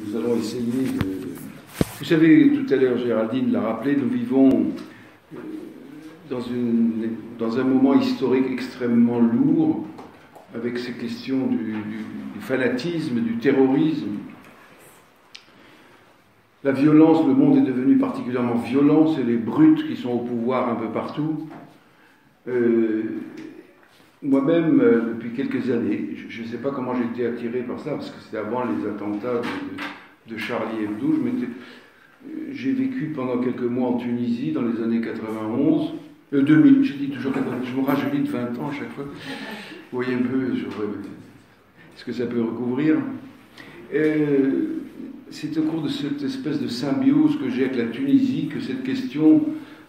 Nous allons essayer de... Vous savez, tout à l'heure, Géraldine l'a rappelé, nous vivons dans un moment historique extrêmement lourd, avec ces questions du fanatisme, du terrorisme. La violence, le monde est devenu particulièrement violent, c'est les brutes qui sont au pouvoir un peu partout. Moi-même, depuis quelques années, je ne sais pas comment j'ai été attiré par ça, parce que c'était avant les attentats de Charlie Hebdo. J'ai vécu pendant quelques mois en Tunisie, dans les années 2000, je dis toujours 91, je me rajeunis de 20 ans à chaque fois. Vous voyez un peu ce que ça peut recouvrir. C'est au cours de cette espèce de symbiose que j'ai avec la Tunisie que cette question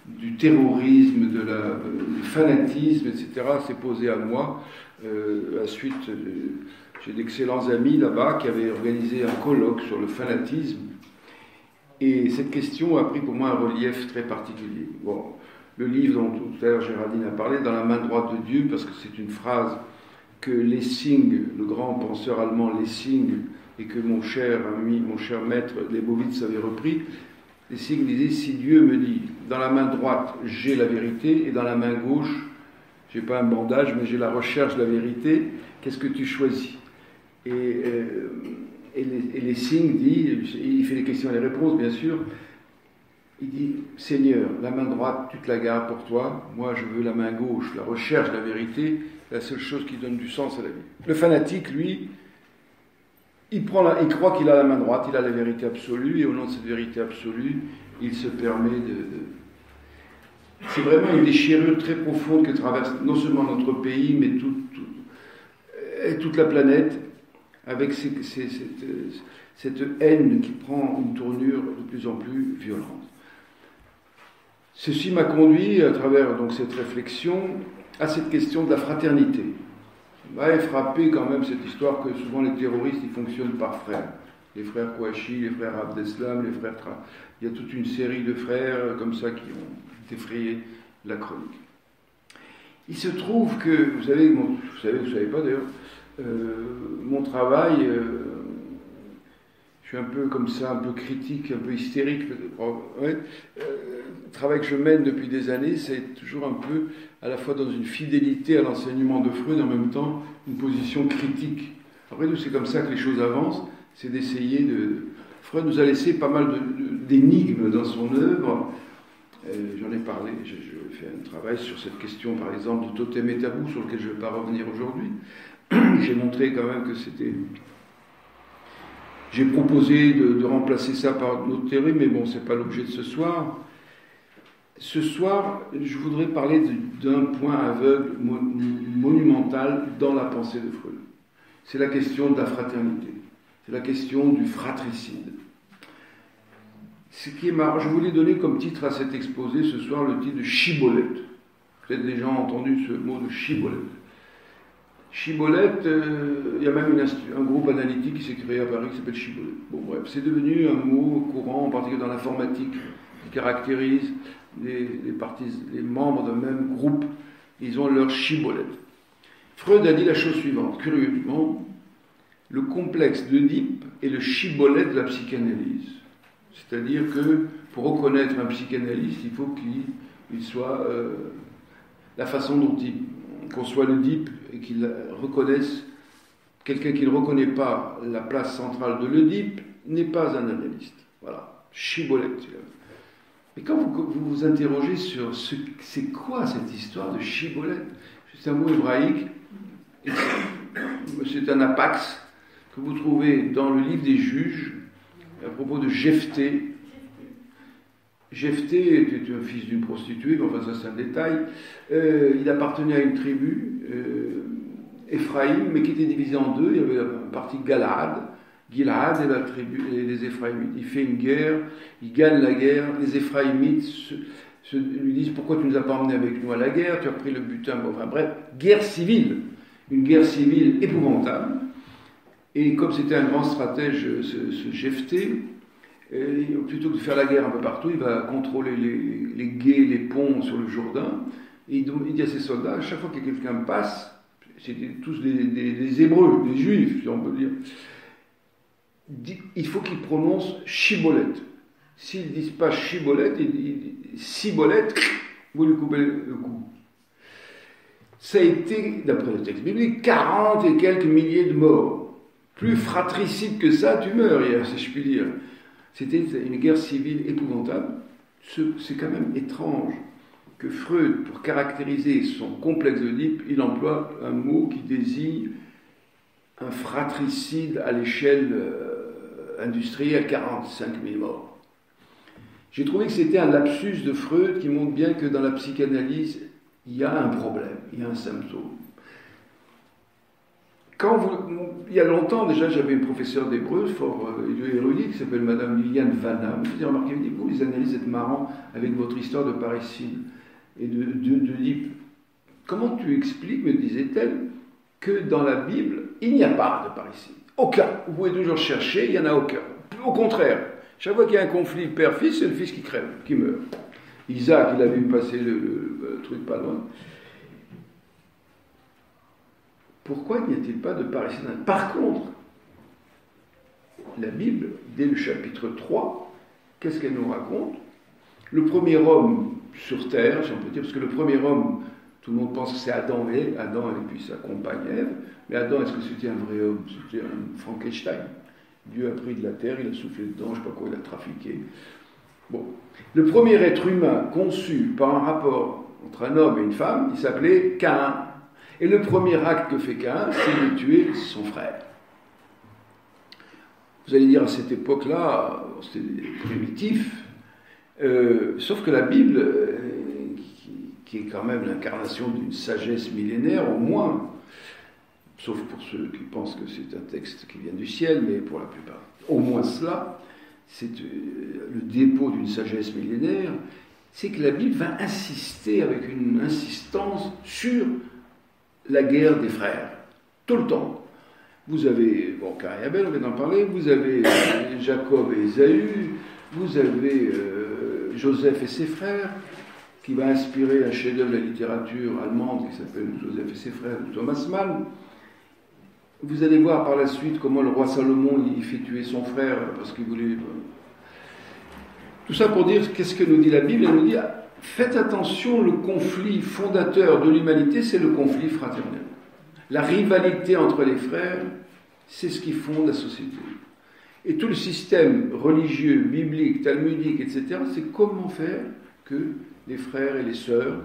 du terrorisme, du fanatisme, etc., s'est posée à moi. J'ai d'excellents amis là-bas qui avaient organisé un colloque sur le fanatisme. Et cette question a pris pour moi un relief très particulier. Bon, le livre dont tout à l'heure Géraldine a parlé, Dans la main droite de Dieu, parce que c'est une phrase que Lessing, le grand penseur allemand Lessing, et que mon cher ami, mon cher maître Leibowitz avait repris. Lessing disait, si Dieu me dit, dans la main droite, j'ai la vérité, et dans la main gauche, j'ai pas un bandage, mais j'ai la recherche de la vérité, qu'est-ce que tu choisis? Et Lessing dit, il fait les questions et les réponses, bien sûr, il dit, Seigneur, la main droite, tu te la gardes pour toi, moi je veux la main gauche, la recherche de la vérité, la seule chose qui donne du sens à la vie. Le fanatique, lui, il croit qu'il a la main droite, il a la vérité absolue, et au nom de cette vérité absolue, il se permet C'est vraiment une déchirure très profonde que traverse non seulement notre pays, mais toute la planète, avec cette haine qui prend une tournure de plus en plus violente. Ceci m'a conduit, à travers donc cette réflexion, à cette question de la fraternité. Va frapper quand même cette histoire que souvent les terroristes ils fonctionnent par frères. Les frères Kouachi, les frères Abdeslam, les frères il y a toute une série de frères comme ça qui ont défrayé la chronique. Il se trouve que, vous savez pas d'ailleurs, mon travail, je suis un peu comme ça, un peu critique, un peu hystérique. Le travail que je mène depuis des années, c'est toujours un peu à la fois dans une fidélité à l'enseignement de Freud, en même temps une position critique. Après tout, c'est comme ça que les choses avancent, c'est d'essayer de... Freud nous a laissé pas mal d'énigmes dans son œuvre. J'en ai parlé, je fais un travail sur cette question, par exemple, du totem et tabou, sur lequel je ne vais pas revenir aujourd'hui. J'ai montré quand même que c'était... J'ai proposé de remplacer ça par d'autres théories, mais bon, ce n'est pas l'objet de ce soir. Ce soir, je voudrais parler d'un point aveugle monumental dans la pensée de Freud. C'est la question de la fraternité. C'est la question du fratricide. Ce qui est marrant, je voulais donner comme titre à cet exposé ce soir le titre de Chibolette. Peut-être des gens ont entendu ce mot de Chibolette. Chibolette, il y a même un groupe analytique qui s'est créé à Paris qui s'appelle Chibolette. Bon bref, c'est devenu un mot courant, en particulier dans l'informatique, qui caractérise les membres d'un même groupe. Ils ont leur Chibolette. Freud a dit la chose suivante, curieusement, le complexe d'Oedipe est le Chibolette de la psychanalyse. C'est-à-dire que pour reconnaître un psychanalyste, il faut qu'il soit la façon dont il conçoit l'Oedipe et qu'il reconnaisse, quelqu'un qui ne reconnaît pas la place centrale de l'Oedipe n'est pas un analyste. Voilà, Chibolette. Mais quand vous vous interrogez sur c'est quoi cette histoire de Chibolette, c'est un mot hébraïque, c'est un apax que vous trouvez dans le livre des Juges, à propos de Jephthé. Jephthé était un fils d'une prostituée, mais enfin ça c'est un détail. Il appartenait à une tribu, Éphraïm, mais qui était divisée en deux. Il y avait la partie Gilad et la tribu, les Éphraïmites. Il fait une guerre, il gagne la guerre. Les Éphraïmites lui disent, pourquoi tu ne nous as pas emmenés avec nous à la guerre? Tu as pris le butin. Enfin bref, guerre civile. Une guerre civile épouvantable. Et comme c'était un grand stratège, ce Jephthé, plutôt que de faire la guerre un peu partout, il va contrôler les gués, les ponts sur le Jourdain. Et il dit à ses soldats, à chaque fois que quelqu'un passe, c'était tous des Hébreux, des Juifs, si on peut dire, il faut qu'ils prononcent Chibolette. S'ils ne disent pas Chibolette, Cibolette, vous lui coupez le cou. Ça a été, d'après le texte biblique, 40 et quelques milliers de morts. Plus fratricide que ça, tu meurs hier, si je puis dire. C'était une guerre civile épouvantable. C'est quand même étrange que Freud, pour caractériser son complexe d'Oedipe, il emploie un mot qui désigne un fratricide à l'échelle industrielle, 45 000 morts. J'ai trouvé que c'était un lapsus de Freud qui montre bien que dans la psychanalyse, il y a un problème, il y a un symptôme. Il y a longtemps déjà, j'avais une professeure d'hébreu fort érudite qui s'appelle Madame Liliane Vanham. Je vous ai remarqué, vous les analyses êtes marrant avec votre histoire de Parricide et d'Oedipe. Comment tu expliques, me disait-elle, que dans la Bible, il n'y a pas de parricide? Aucun. Vous pouvez toujours chercher, il n'y en a aucun. Au contraire, chaque fois qu'il y a un conflit père-fils, c'est le fils qui crève, qui meurt. Isaac, il a vu passer le truc pas loin. Pourquoi n'y a-t-il pas de parricide? Par contre, la Bible, dès le chapitre 3, qu'est-ce qu'elle nous raconte? Le premier homme sur terre, si on peut dire, parce que le premier homme, tout le monde pense que c'est Adam et puis sa compagne Ève, mais Adam, est-ce que c'était un vrai homme? C'était un Frankenstein. Dieu a pris de la terre, il a soufflé dedans, je ne sais pas quoi, il a trafiqué. Bon. Le premier être humain conçu par un rapport entre un homme et une femme, il s'appelait Caïn. Et le premier acte que fait Caïn, c'est de tuer son frère. Vous allez dire, à cette époque-là, c'était primitif, sauf que la Bible, qui est quand même l'incarnation d'une sagesse millénaire, au moins, sauf pour ceux qui pensent que c'est un texte qui vient du ciel, mais pour la plupart, au moins cela, c'est le dépôt d'une sagesse millénaire, c'est que la Bible va insister avec une insistance sur la guerre des frères, tout le temps. Vous avez, Caïn et Abel, on vient d'en parler, vous avez Jacob et Ésaü, vous avez Joseph et ses frères, qui va inspirer un chef-d'œuvre de la littérature allemande qui s'appelle Joseph et ses frères de Thomas Mann. Vous allez voir par la suite comment le roi Salomon il fait tuer son frère parce qu'il voulait... Tout ça pour dire, qu'est-ce que nous dit la Bible? Elle nous dit, faites attention, le conflit fondateur de l'humanité, c'est le conflit fraternel. La rivalité entre les frères, c'est ce qui fonde la société. Et tout le système religieux, biblique, talmudique, etc., c'est comment faire que les frères et les sœurs,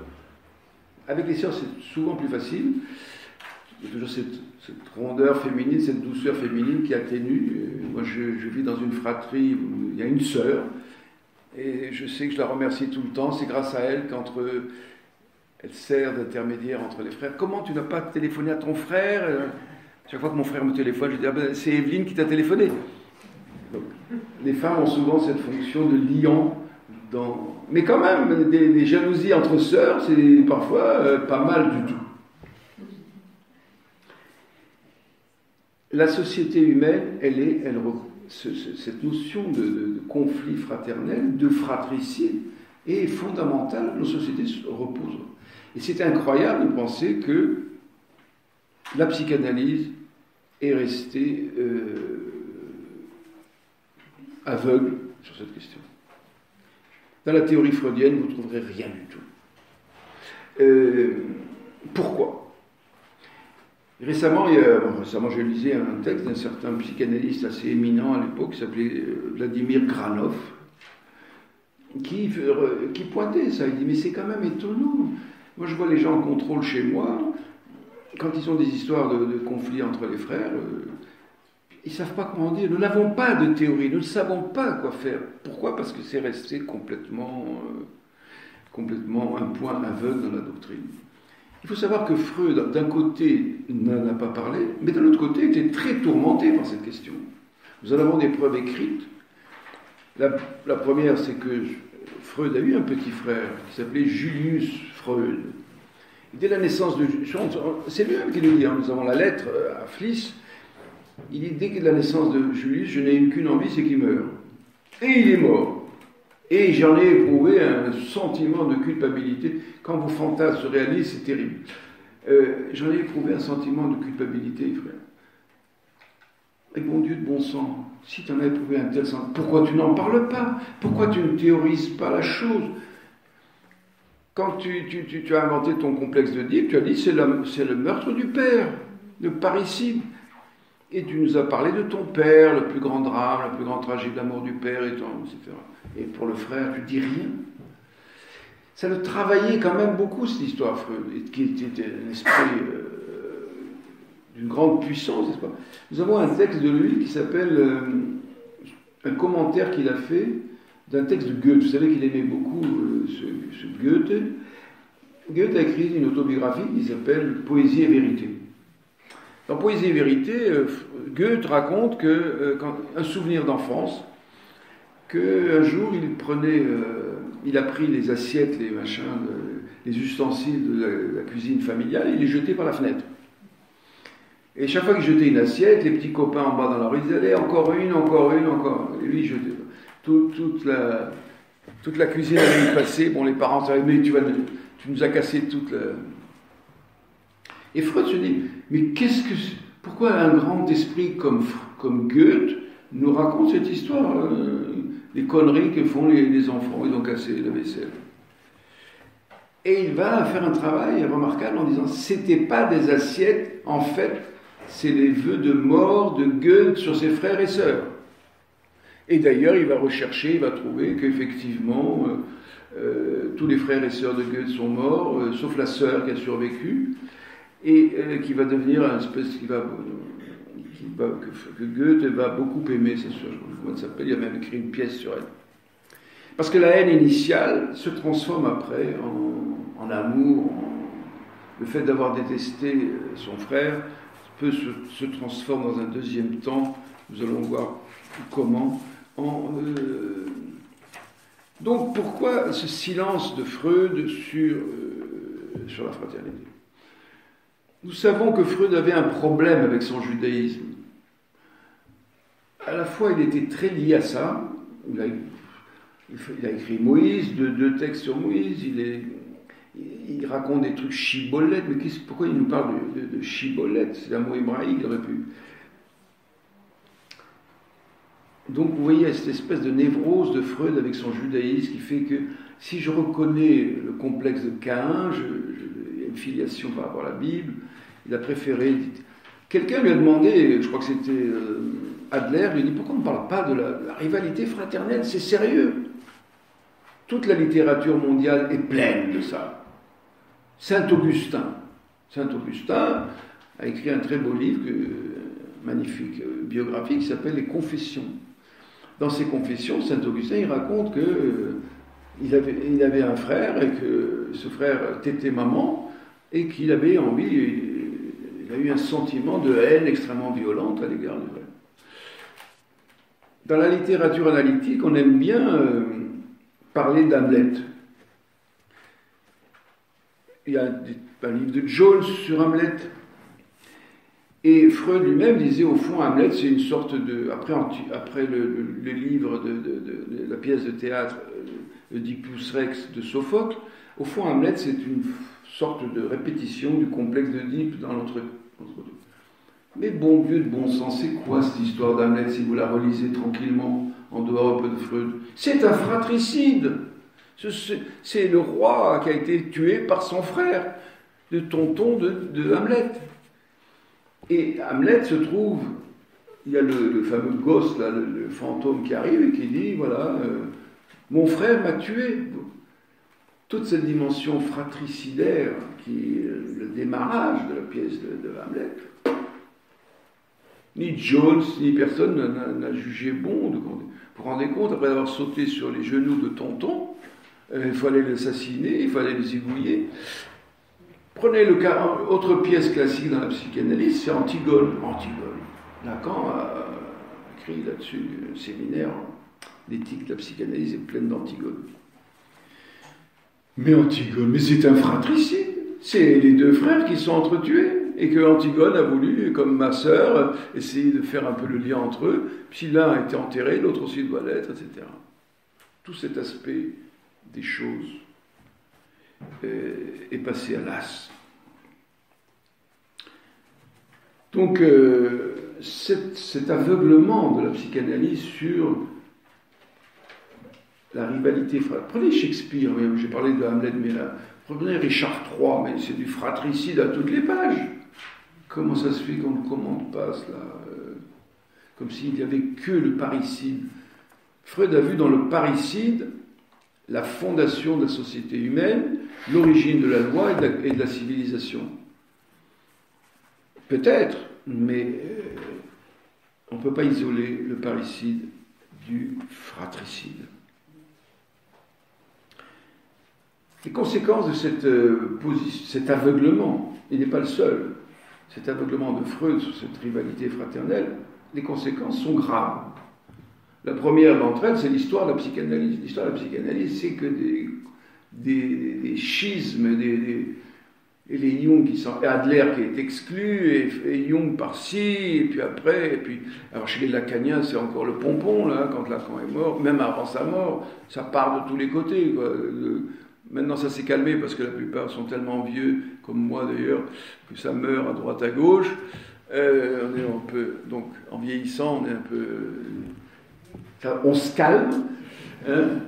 avec les sœurs c'est souvent plus facile, il y a toujours cette rondeur féminine, cette douceur féminine qui atténue. Moi je vis dans une fratrie où il y a une sœur, et je sais que je la remercie tout le temps, c'est grâce à elle elle sert d'intermédiaire entre les frères. Comment tu n'as pas téléphoné à ton frère? Chaque fois que mon frère me téléphone, je dis c'est Evelyne qui t'a téléphoné. Donc, les femmes ont souvent cette fonction de liant. Mais quand même, des jalousies entre sœurs, c'est parfois pas mal du tout. La société humaine, cette notion de conflit fraternel, de fratricide, est fondamentale. Nos sociétés reposent. Et c'est incroyable de penser que la psychanalyse est restée aveugle sur cette question. Dans la théorie freudienne, vous ne trouverez rien du tout. Pourquoi? Récemment, je lisais un texte d'un certain psychanalyste assez éminent à l'époque, qui s'appelait Vladimir Granov, qui pointait ça. Il dit, mais c'est quand même étonnant. Moi, je vois les gens en contrôle chez moi, quand ils ont des histoires de conflits entre les frères, ils ne savent pas comment dire. Nous n'avons pas de théorie, nous ne savons pas quoi faire. Pourquoi? Parce que c'est resté complètement un point aveugle dans la doctrine. Il faut savoir que Freud, d'un côté, n'en a pas parlé, mais d'un autre côté, était très tourmenté par cette question. Nous en avons des preuves écrites. La première, c'est que Freud a eu un petit frère qui s'appelait Julius Freud. Et dès la naissance de Julius, c'est lui-même qui le dit, nous avons la lettre à Fliss. Il dit, dès la naissance de Julius, je n'ai eu qu'une envie, c'est qu'il meure. Et il est mort. Et j'en ai éprouvé un sentiment de culpabilité. Quand vos fantasmes se réalisent, c'est terrible. J'en ai éprouvé un sentiment de culpabilité, frère. Et bon Dieu de bon sang, si tu en as éprouvé un tel sentiment, pourquoi tu n'en parles pas? Pourquoi tu ne théorises pas la chose? Quand tu as inventé ton complexe d'Oedipe, tu as dit c'est le meurtre du père, le parricide. Et tu nous as parlé de ton père, le plus grand drame, le plus grand tragique d'amour du père, etc. Et pour le frère, tu dis rien. Ça le travaillait quand même beaucoup, cette histoire, Freud, qui était un esprit d'une grande puissance, n'est-ce pas? Nous avons un texte de lui qui s'appelle un commentaire qu'il a fait d'un texte de Goethe. Vous savez qu'il aimait beaucoup ce Goethe. Goethe a écrit une autobiographie qui s'appelle Poésie et vérité. Dans Poésie et vérité, Goethe raconte un souvenir d'enfance, qu'un jour il a pris les assiettes, les machins, les ustensiles de la cuisine familiale, et il les jetait par la fenêtre. Et chaque fois qu'il jetait une assiette, les petits copains en bas dans la rue disaient allez, encore une. Et lui, il jetait. Toute la cuisine allait y passer. Bon, les parents disaient mais tu nous as cassé toute la. Et Freud se dit mais pourquoi un grand esprit comme Goethe nous raconte cette histoire, les conneries que font les enfants, ils ont cassé la vaisselle. Et il va faire un travail remarquable en disant c'était pas des assiettes, en fait, c'est les vœux de mort de Goethe sur ses frères et sœurs. Et d'ailleurs, il va rechercher, il va trouver qu'effectivement, tous les frères et sœurs de Goethe sont morts, sauf la sœur qui a survécu, et qui va devenir un espèce que Goethe va beaucoup aimer, c'est sûr, je ne sais pas comment elle s'appelle, il a même écrit une pièce sur elle. Parce que la haine initiale se transforme après en amour, le fait d'avoir détesté son frère se transforme dans un deuxième temps, nous allons voir comment, Donc pourquoi ce silence de Freud sur la fraternité? Nous savons que Freud avait un problème avec son judaïsme. À la fois, il était très lié à ça. Il a écrit Moïse, deux textes sur Moïse. Il raconte des trucs chibolettes. Mais pourquoi il nous parle de chibolettes? C'est un mot hébraïque, il aurait pu. Donc, vous voyez, cette espèce de névrose de Freud avec son judaïsme qui fait que si je reconnais le complexe de Caïn, il y a une filiation par rapport à la Bible. Il a préféré. Quelqu'un lui a demandé, je crois que c'était Adler, il lui a dit pourquoi on ne parle pas de la rivalité fraternelle? C'est sérieux. Toute la littérature mondiale est pleine de ça. Saint-Augustin a écrit un très beau livre, magnifique biographie, qui s'appelle Les Confessions. Dans ses Confessions, Saint-Augustin, il raconte qu'il avait un frère et que ce frère tétait maman et qu'il avait envie, il a eu un sentiment de haine extrêmement violente à l'égard du frère. Dans la littérature analytique, on aime bien parler d'Hamlet. Il y a un livre de Jones sur Hamlet. Et Freud lui-même disait, au fond, Hamlet, c'est une sorte de... Après le livre de la pièce de théâtre Oedipus Rex de Sophocle, au fond, Hamlet, c'est une sorte de répétition du complexe d'Oedipe dans l'entre-deux. Mais bon Dieu de bon sens, c'est quoi cette histoire d'Hamlet, si vous la relisez tranquillement, en dehors un peu de Freud? C'est un fratricide. C'est le roi qui a été tué par son frère, le tonton de Hamlet. Et Hamlet se trouve, il y a le fameux gosse, là, le fantôme qui arrive et qui dit, voilà, mon frère m'a tué. Toute cette dimension fratricidaire qui est le démarrage de la pièce de Hamlet, ni Jones, ni personne n'a jugé bon. Vous vous rendez compte, après avoir sauté sur les genoux de tonton, il fallait l'assassiner, il fallait le zigouiller. Prenez autre pièce classique dans la psychanalyse, c'est Antigone. Lacan a écrit là-dessus un séminaire, l'éthique de la psychanalyse est pleine d'Antigone. Mais Antigone, mais c'est un fratricide. C'est les deux frères qui sont entretués. Et que Antigone a voulu, comme ma sœur, essayer de faire un peu le lien entre eux. Puis l'un a été enterré, l'autre aussi doit l'être, etc. Tout cet aspect des choses est passé à l'as. Donc, cet aveuglement de la psychanalyse sur la rivalité. Prenez Shakespeare, j'ai parlé de Hamlet, mais là, prenez Richard III, mais c'est du fratricide à toutes les pages. Comment ça se fait qu'on ne commande pas cela comme s'il n'y avait que le parricide. Freud a vu dans le parricide la fondation de la société humaine, l'origine de la loi et de la civilisation. Peut-être, mais on ne peut pas isoler le parricide du fratricide. Les conséquences de cet aveuglement, il n'est pas le seul, cet aveuglement de Freud sur cette rivalité fraternelle, les conséquences sont graves. La première d'entre elles, c'est l'histoire de la psychanalyse. L'histoire de la psychanalyse, c'est que des schismes, et les Jung qui sont Adler qui est exclu, et Jung par-ci, et puis après, alors chez les Lacaniens, c'est encore le pompon, là, quand Lacan est mort, même avant sa mort, ça part de tous les côtés, quoi. Maintenant, ça s'est calmé parce que la plupart sont tellement vieux, comme moi d'ailleurs, que ça meurt à droite à gauche. Donc, en vieillissant, on est un peu. On se calme. Hein,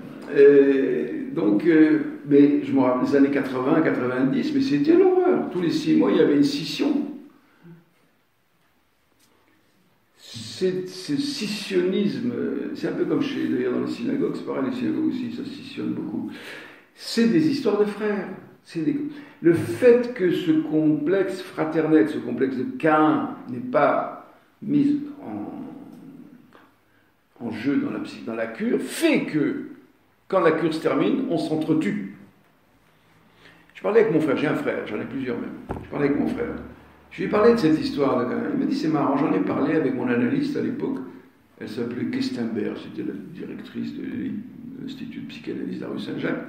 mais je me rappelle les années 80, 90, mais c'était l'horreur. Tous les 6 mois, il y avait une scission. Ce scissionnisme, c'est un peu comme d'ailleurs dans les synagogues, c'est pareil, les synagogues aussi, ça scissionne beaucoup. C'est des histoires de frères. Le fait que ce complexe fraternel, ce complexe de Caïn n'est pas mis en jeu dans la cure, fait que, quand la cure se termine, on s'entretue. Je parlais avec mon frère, j'ai un frère, j'en ai plusieurs même. Je parlais avec mon frère. Je lui ai parlé de cette histoire de Caïn. Il m'a dit, c'est marrant, j'en ai parlé avec mon analyste à l'époque. Elle s'appelait Kestenberg, c'était la directrice de l'Institut de psychanalyse de la rue Saint-Jacques.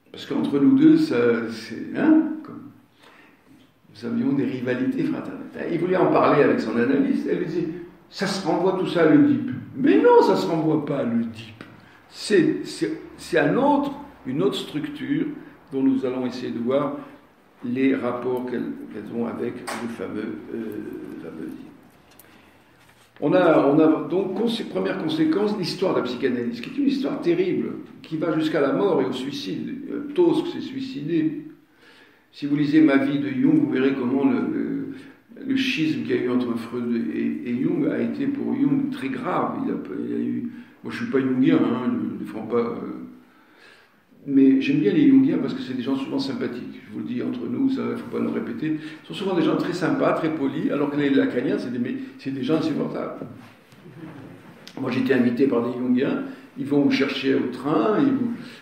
Parce qu'entre nous deux, nous avions des rivalités fraternelles. Il voulait en parler avec son analyste, elle lui disait, ça se renvoie tout ça à l'Oedipe. Mais non, ça ne se renvoie pas à l'Oedipe. C'est une autre structure dont nous allons essayer de voir les rapports qu'elles ont avec le fameux Oedipe. On a donc, première conséquence, l'histoire de la psychanalyse, qui est une histoire terrible, qui va jusqu'à la mort et au suicide. Tosque s'est suicidé. Si vous lisez Ma vie de Jung, vous verrez comment le schisme qu'il y a eu entre Freud et Jung a été pour Jung très grave. Il a eu, moi je ne suis pas jungien, je ne défends pas. Mais j'aime bien les jungiens parce que c'est des gens souvent sympathiques. Je vous le dis entre nous, il ne faut pas nous répéter. Ce sont souvent des gens très sympas, très polis, alors que les lacaniens, c'est des gens insupportables. Moi j'ai été invité par des jungiens, ils vont vous chercher au train, ils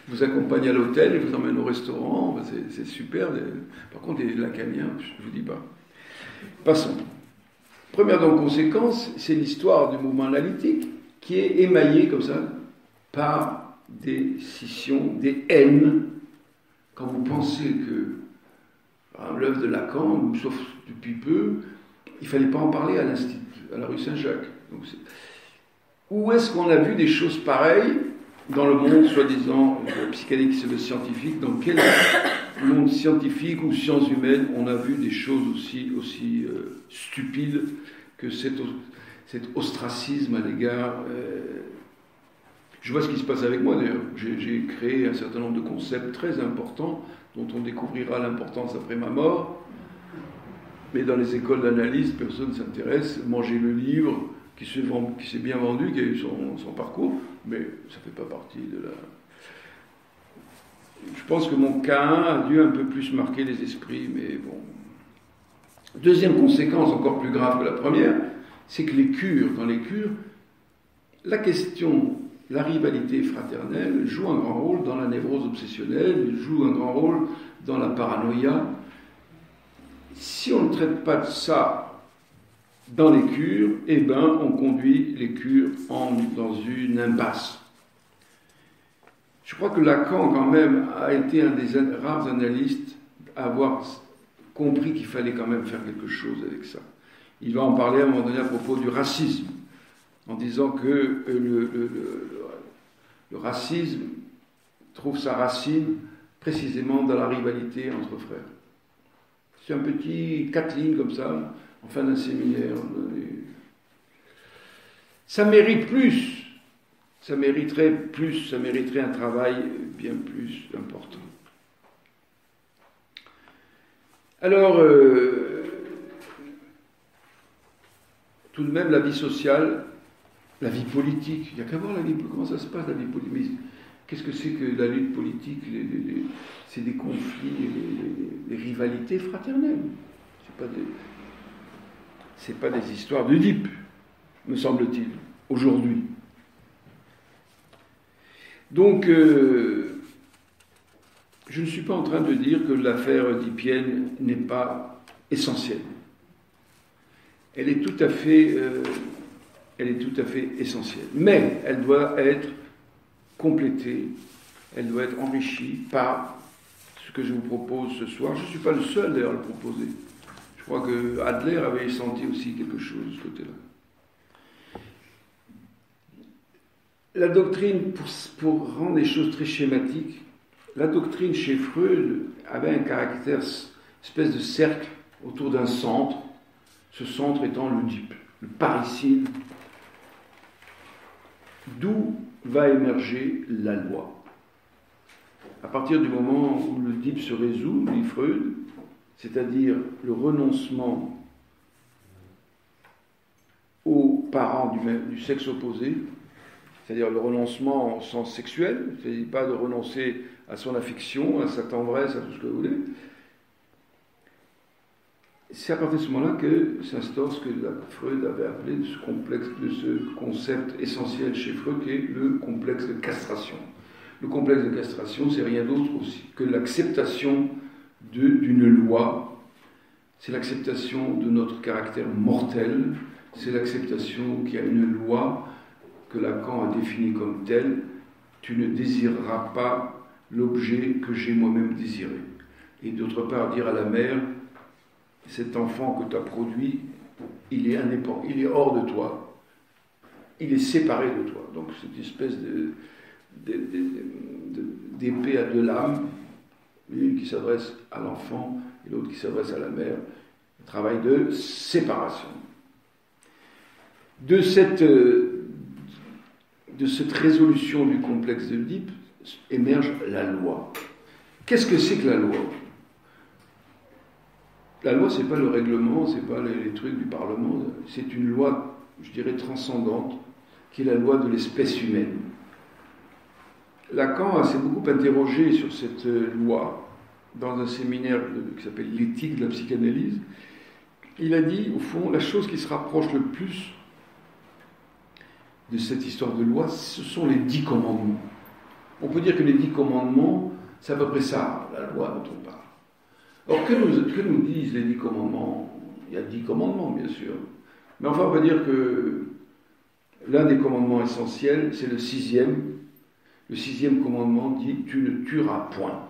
vous accompagnent à l'hôtel, ils vous emmènent au restaurant, c'est super. Par contre, les lacaniens, je ne vous dis pas. Passons. Première donc conséquence, c'est l'histoire du mouvement analytique qui est émaillé comme ça par des scissions, des haines. Quand vous pensez que l'œuvre de Lacan, sauf depuis peu, il ne fallait pas en parler à l'Institut, à la rue Saint-Jacques. Où est-ce qu'on a vu des choses pareilles dans le monde, soi-disant, psychanalytique et scientifique? Dans quel monde scientifique ou sciences humaines on a vu des choses aussi stupides que cet ostracisme à l'égard je vois ce qui se passe avec moi d'ailleurs. J'ai créé un certain nombre de concepts très importants dont on découvrira l'importance après ma mort. Mais dans les écoles d'analyse, personne ne s'intéresse. Manger le livre qui s'est bien vendu, qui a eu son parcours, mais ça ne fait pas partie de la... Je pense que mon Caïn a dû un peu plus marquer les esprits, mais bon. Deuxième conséquence, encore plus grave que la première, c'est que dans les cures, la rivalité fraternelle joue un grand rôle dans la névrose obsessionnelle, joue un grand rôle dans la paranoïa. Si on ne traite pas de ça dans les cures, on conduit les cures dans une impasse. Je crois que Lacan, quand même, a été un des rares analystes à avoir compris qu'il fallait quand même faire quelque chose avec ça. Il va en parler à un moment donné à propos du racisme, en disant que le racisme trouve sa racine précisément dans la rivalité entre frères. C'est un petit 4 lignes comme ça, en fin d'un séminaire, Ça mérite plus. Ça mériterait plus, ça mériterait un travail bien plus important. Alors, tout de même, la vie sociale, la vie politique, il n'y a qu'à voir la vie, comment ça se passe, la vie politique. Mais qu'est-ce que c'est que la lutte politique? C'est des conflits, les rivalités fraternelles. C'est pas des histoires d'Oedipe, me semble-t-il, aujourd'hui. Donc, je ne suis pas en train de dire que l'affaire oedipienne n'est pas essentielle. Elle est tout à fait essentielle. Mais elle doit être complétée, elle doit être enrichie par ce que je vous propose ce soir. Je ne suis pas le seul d'ailleurs à le proposer. Je crois que Adler avait senti aussi quelque chose de ce côté-là. La doctrine, pour rendre les choses très schématiques, la doctrine chez Freud avait un caractère, espèce de cercle autour d'un centre, ce centre étant l'Oedipe, le parricide, d'où va émerger la loi. À partir du moment où l'Oedipe se résout, dit Freud, c'est-à-dire le renoncement aux parents du sexe opposé, c'est-à-dire le renoncement au sens sexuel, c'est-à-dire pas de renoncer à son affection, à sa tendresse, à tout ce que vous voulez. C'est à partir de ce moment-là que s'instaure ce que Freud avait appelé de ce concept essentiel chez Freud, qui est le complexe de castration. Le complexe de castration, c'est rien d'autre aussi que l'acceptation d'une loi, c'est l'acceptation de notre caractère mortel, c'est l'acceptation qu'il y a une loi que Lacan a défini comme tel, tu ne désireras pas l'objet que j'ai moi-même désiré. Et d'autre part, dire à la mère, cet enfant que tu as produit, il est hors de toi, il est séparé de toi. Donc cette espèce d'épée à deux lames, une qui s'adresse à l'enfant et l'autre qui s'adresse à la mère, un travail de séparation. De cette résolution du complexe d'Oedipe émerge la loi. Qu'est-ce que c'est que la loi? La loi, ce n'est pas le règlement, ce n'est pas les trucs du Parlement, c'est une loi, je dirais, transcendante, qui est la loi de l'espèce humaine. Lacan s'est beaucoup interrogé sur cette loi dans un séminaire qui s'appelle l'éthique de la psychanalyse. Il a dit, au fond, la chose qui se rapproche le plus de cette histoire de loi, ce sont les 10 commandements. On peut dire que les 10 commandements, c'est à peu près ça, la loi dont on parle. Or, que nous disent les 10 commandements? Il y a 10 commandements, bien sûr. Mais enfin, on va dire que l'un des commandements essentiels, c'est le 6e. Le 6e commandement dit « Tu ne tueras point ».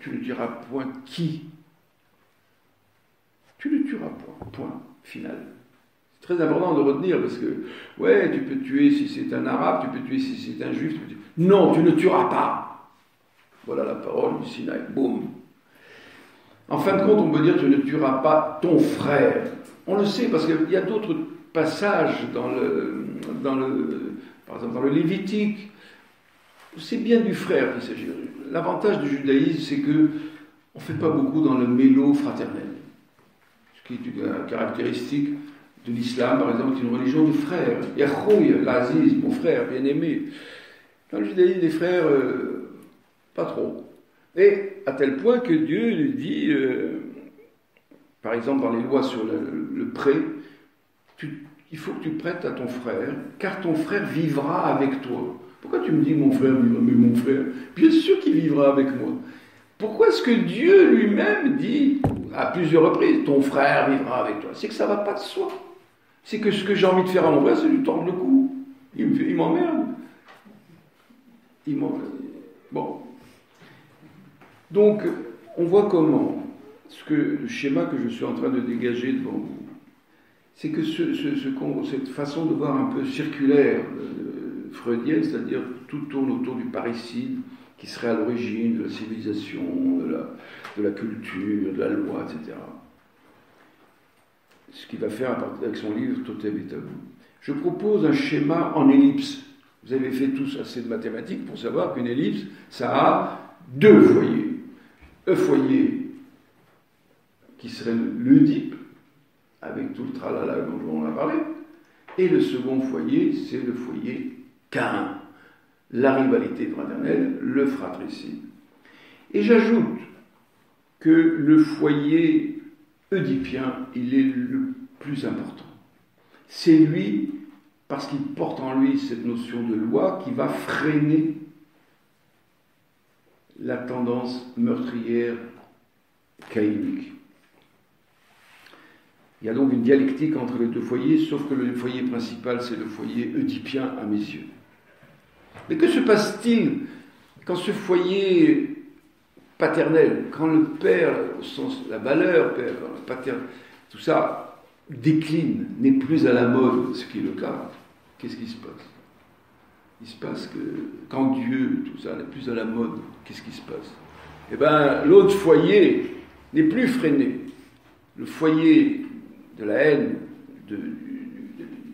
Tu ne tueras point qui? Tu ne tueras point, point, final. C'est très important de retenir parce que, ouais, tu peux tuer si c'est un arabe, tu peux tuer si c'est un juif. Non, tu ne tueras pas. Voilà la parole du Sinaï. Boum. En fin de compte, on peut dire tu ne tueras pas ton frère. On le sait parce qu'il y a d'autres passages par exemple dans le Lévitique. C'est bien du frère qu'il s'agit. L'avantage du judaïsme, c'est que on ne fait pas beaucoup dans le mélo fraternel. Ce qui est une caractéristique de l'islam, par exemple, qui est une religion de frères. Yahouy, l'Aziz, mon frère, bien-aimé. Dans le judaïsme, les frères, pas trop. Et à tel point que Dieu lui dit, par exemple, dans les lois sur le prêt, il faut que tu prêtes à ton frère, car ton frère vivra avec toi. Pourquoi tu me dis mon frère vivra? Mais mon frère, bien sûr qu'il vivra avec moi. Pourquoi est-ce que Dieu lui-même dit, à plusieurs reprises, ton frère vivra avec toi? C'est que ça ne va pas de soi. C'est que ce que j'ai envie de faire à mon frère, c'est lui tordre le cou. Il m'emmerde. Bon. Donc, on voit comment, le schéma que je suis en train de dégager devant vous, c'est que cette façon de voir un peu circulaire freudienne, c'est-à-dire tout tourne autour du parricide, qui serait à l'origine de la civilisation, de la culture, de la loi, etc. ce qu'il va faire avec son livre Totem et Tabou. Je propose un schéma en ellipse. Vous avez fait tous assez de mathématiques pour savoir qu'une ellipse, ça a deux foyers. Un foyer qui serait l'Oedipe, avec tout le tralala dont on a parlé, et le second foyer, c'est le foyer Caïn, la rivalité fraternelle, le fratricide. Et j'ajoute que le foyer oedipien, il est le plus important. C'est lui, parce qu'il porte en lui cette notion de loi, qui va freiner la tendance meurtrière caïnique. Il y a donc une dialectique entre les deux foyers, sauf que le foyer principal, c'est le foyer oedipien à mes yeux. Mais que se passe-t-il quand ce foyer paternel, quand le père, au sens la valeur père, quand le paternel, tout ça décline, n'est plus à la mode, ce qui est le cas, qu'est-ce qui se passe? Il se passe que quand Dieu, tout ça, n'est plus à la mode, qu'est-ce qui se passe? Eh bien, l'autre foyer n'est plus freiné. Le foyer de la haine de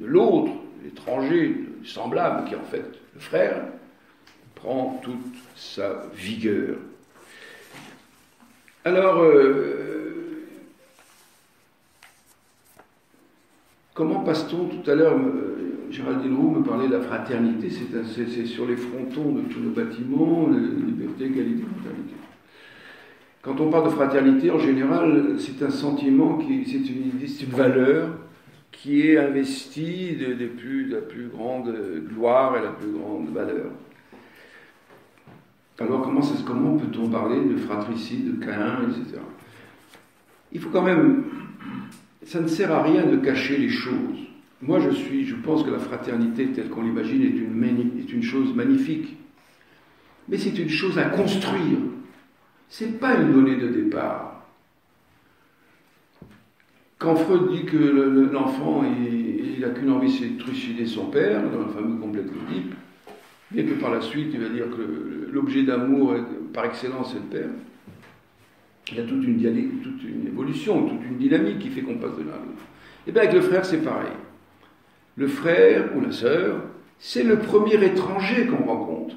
l'autre, l'étranger, le semblable, qui est en fait le frère, prend toute sa vigueur. Alors, comment passe-t-on tout à l'heure, Géraldine Roux me parlait de la fraternité, c'est sur les frontons de tous nos bâtiments, liberté, égalité, fraternité. Quand on parle de fraternité, en général, c'est un sentiment, c'est une valeur qui est investie de la plus grande gloire et la plus grande valeur. Alors comment peut-on parler de fratricide, de Caïn, etc. Il faut quand même... Ça ne sert à rien de cacher les choses. Moi, je pense que la fraternité, telle qu'on l'imagine, est une chose magnifique. Mais c'est une chose à construire. Ce n'est pas une donnée de départ. Quand Freud dit que l'enfant, il n'a qu'une envie, c'est de trucider son père, dans le fameux complexe d'Oedipe, bien que par la suite, il va dire que l'objet d'amour, par excellence, c'est le père. Il y a toute une évolution, toute une dynamique qui fait qu'on passe de l'un à l'autre. Et bien avec le frère, c'est pareil. Le frère ou la sœur, c'est le premier étranger qu'on rencontre.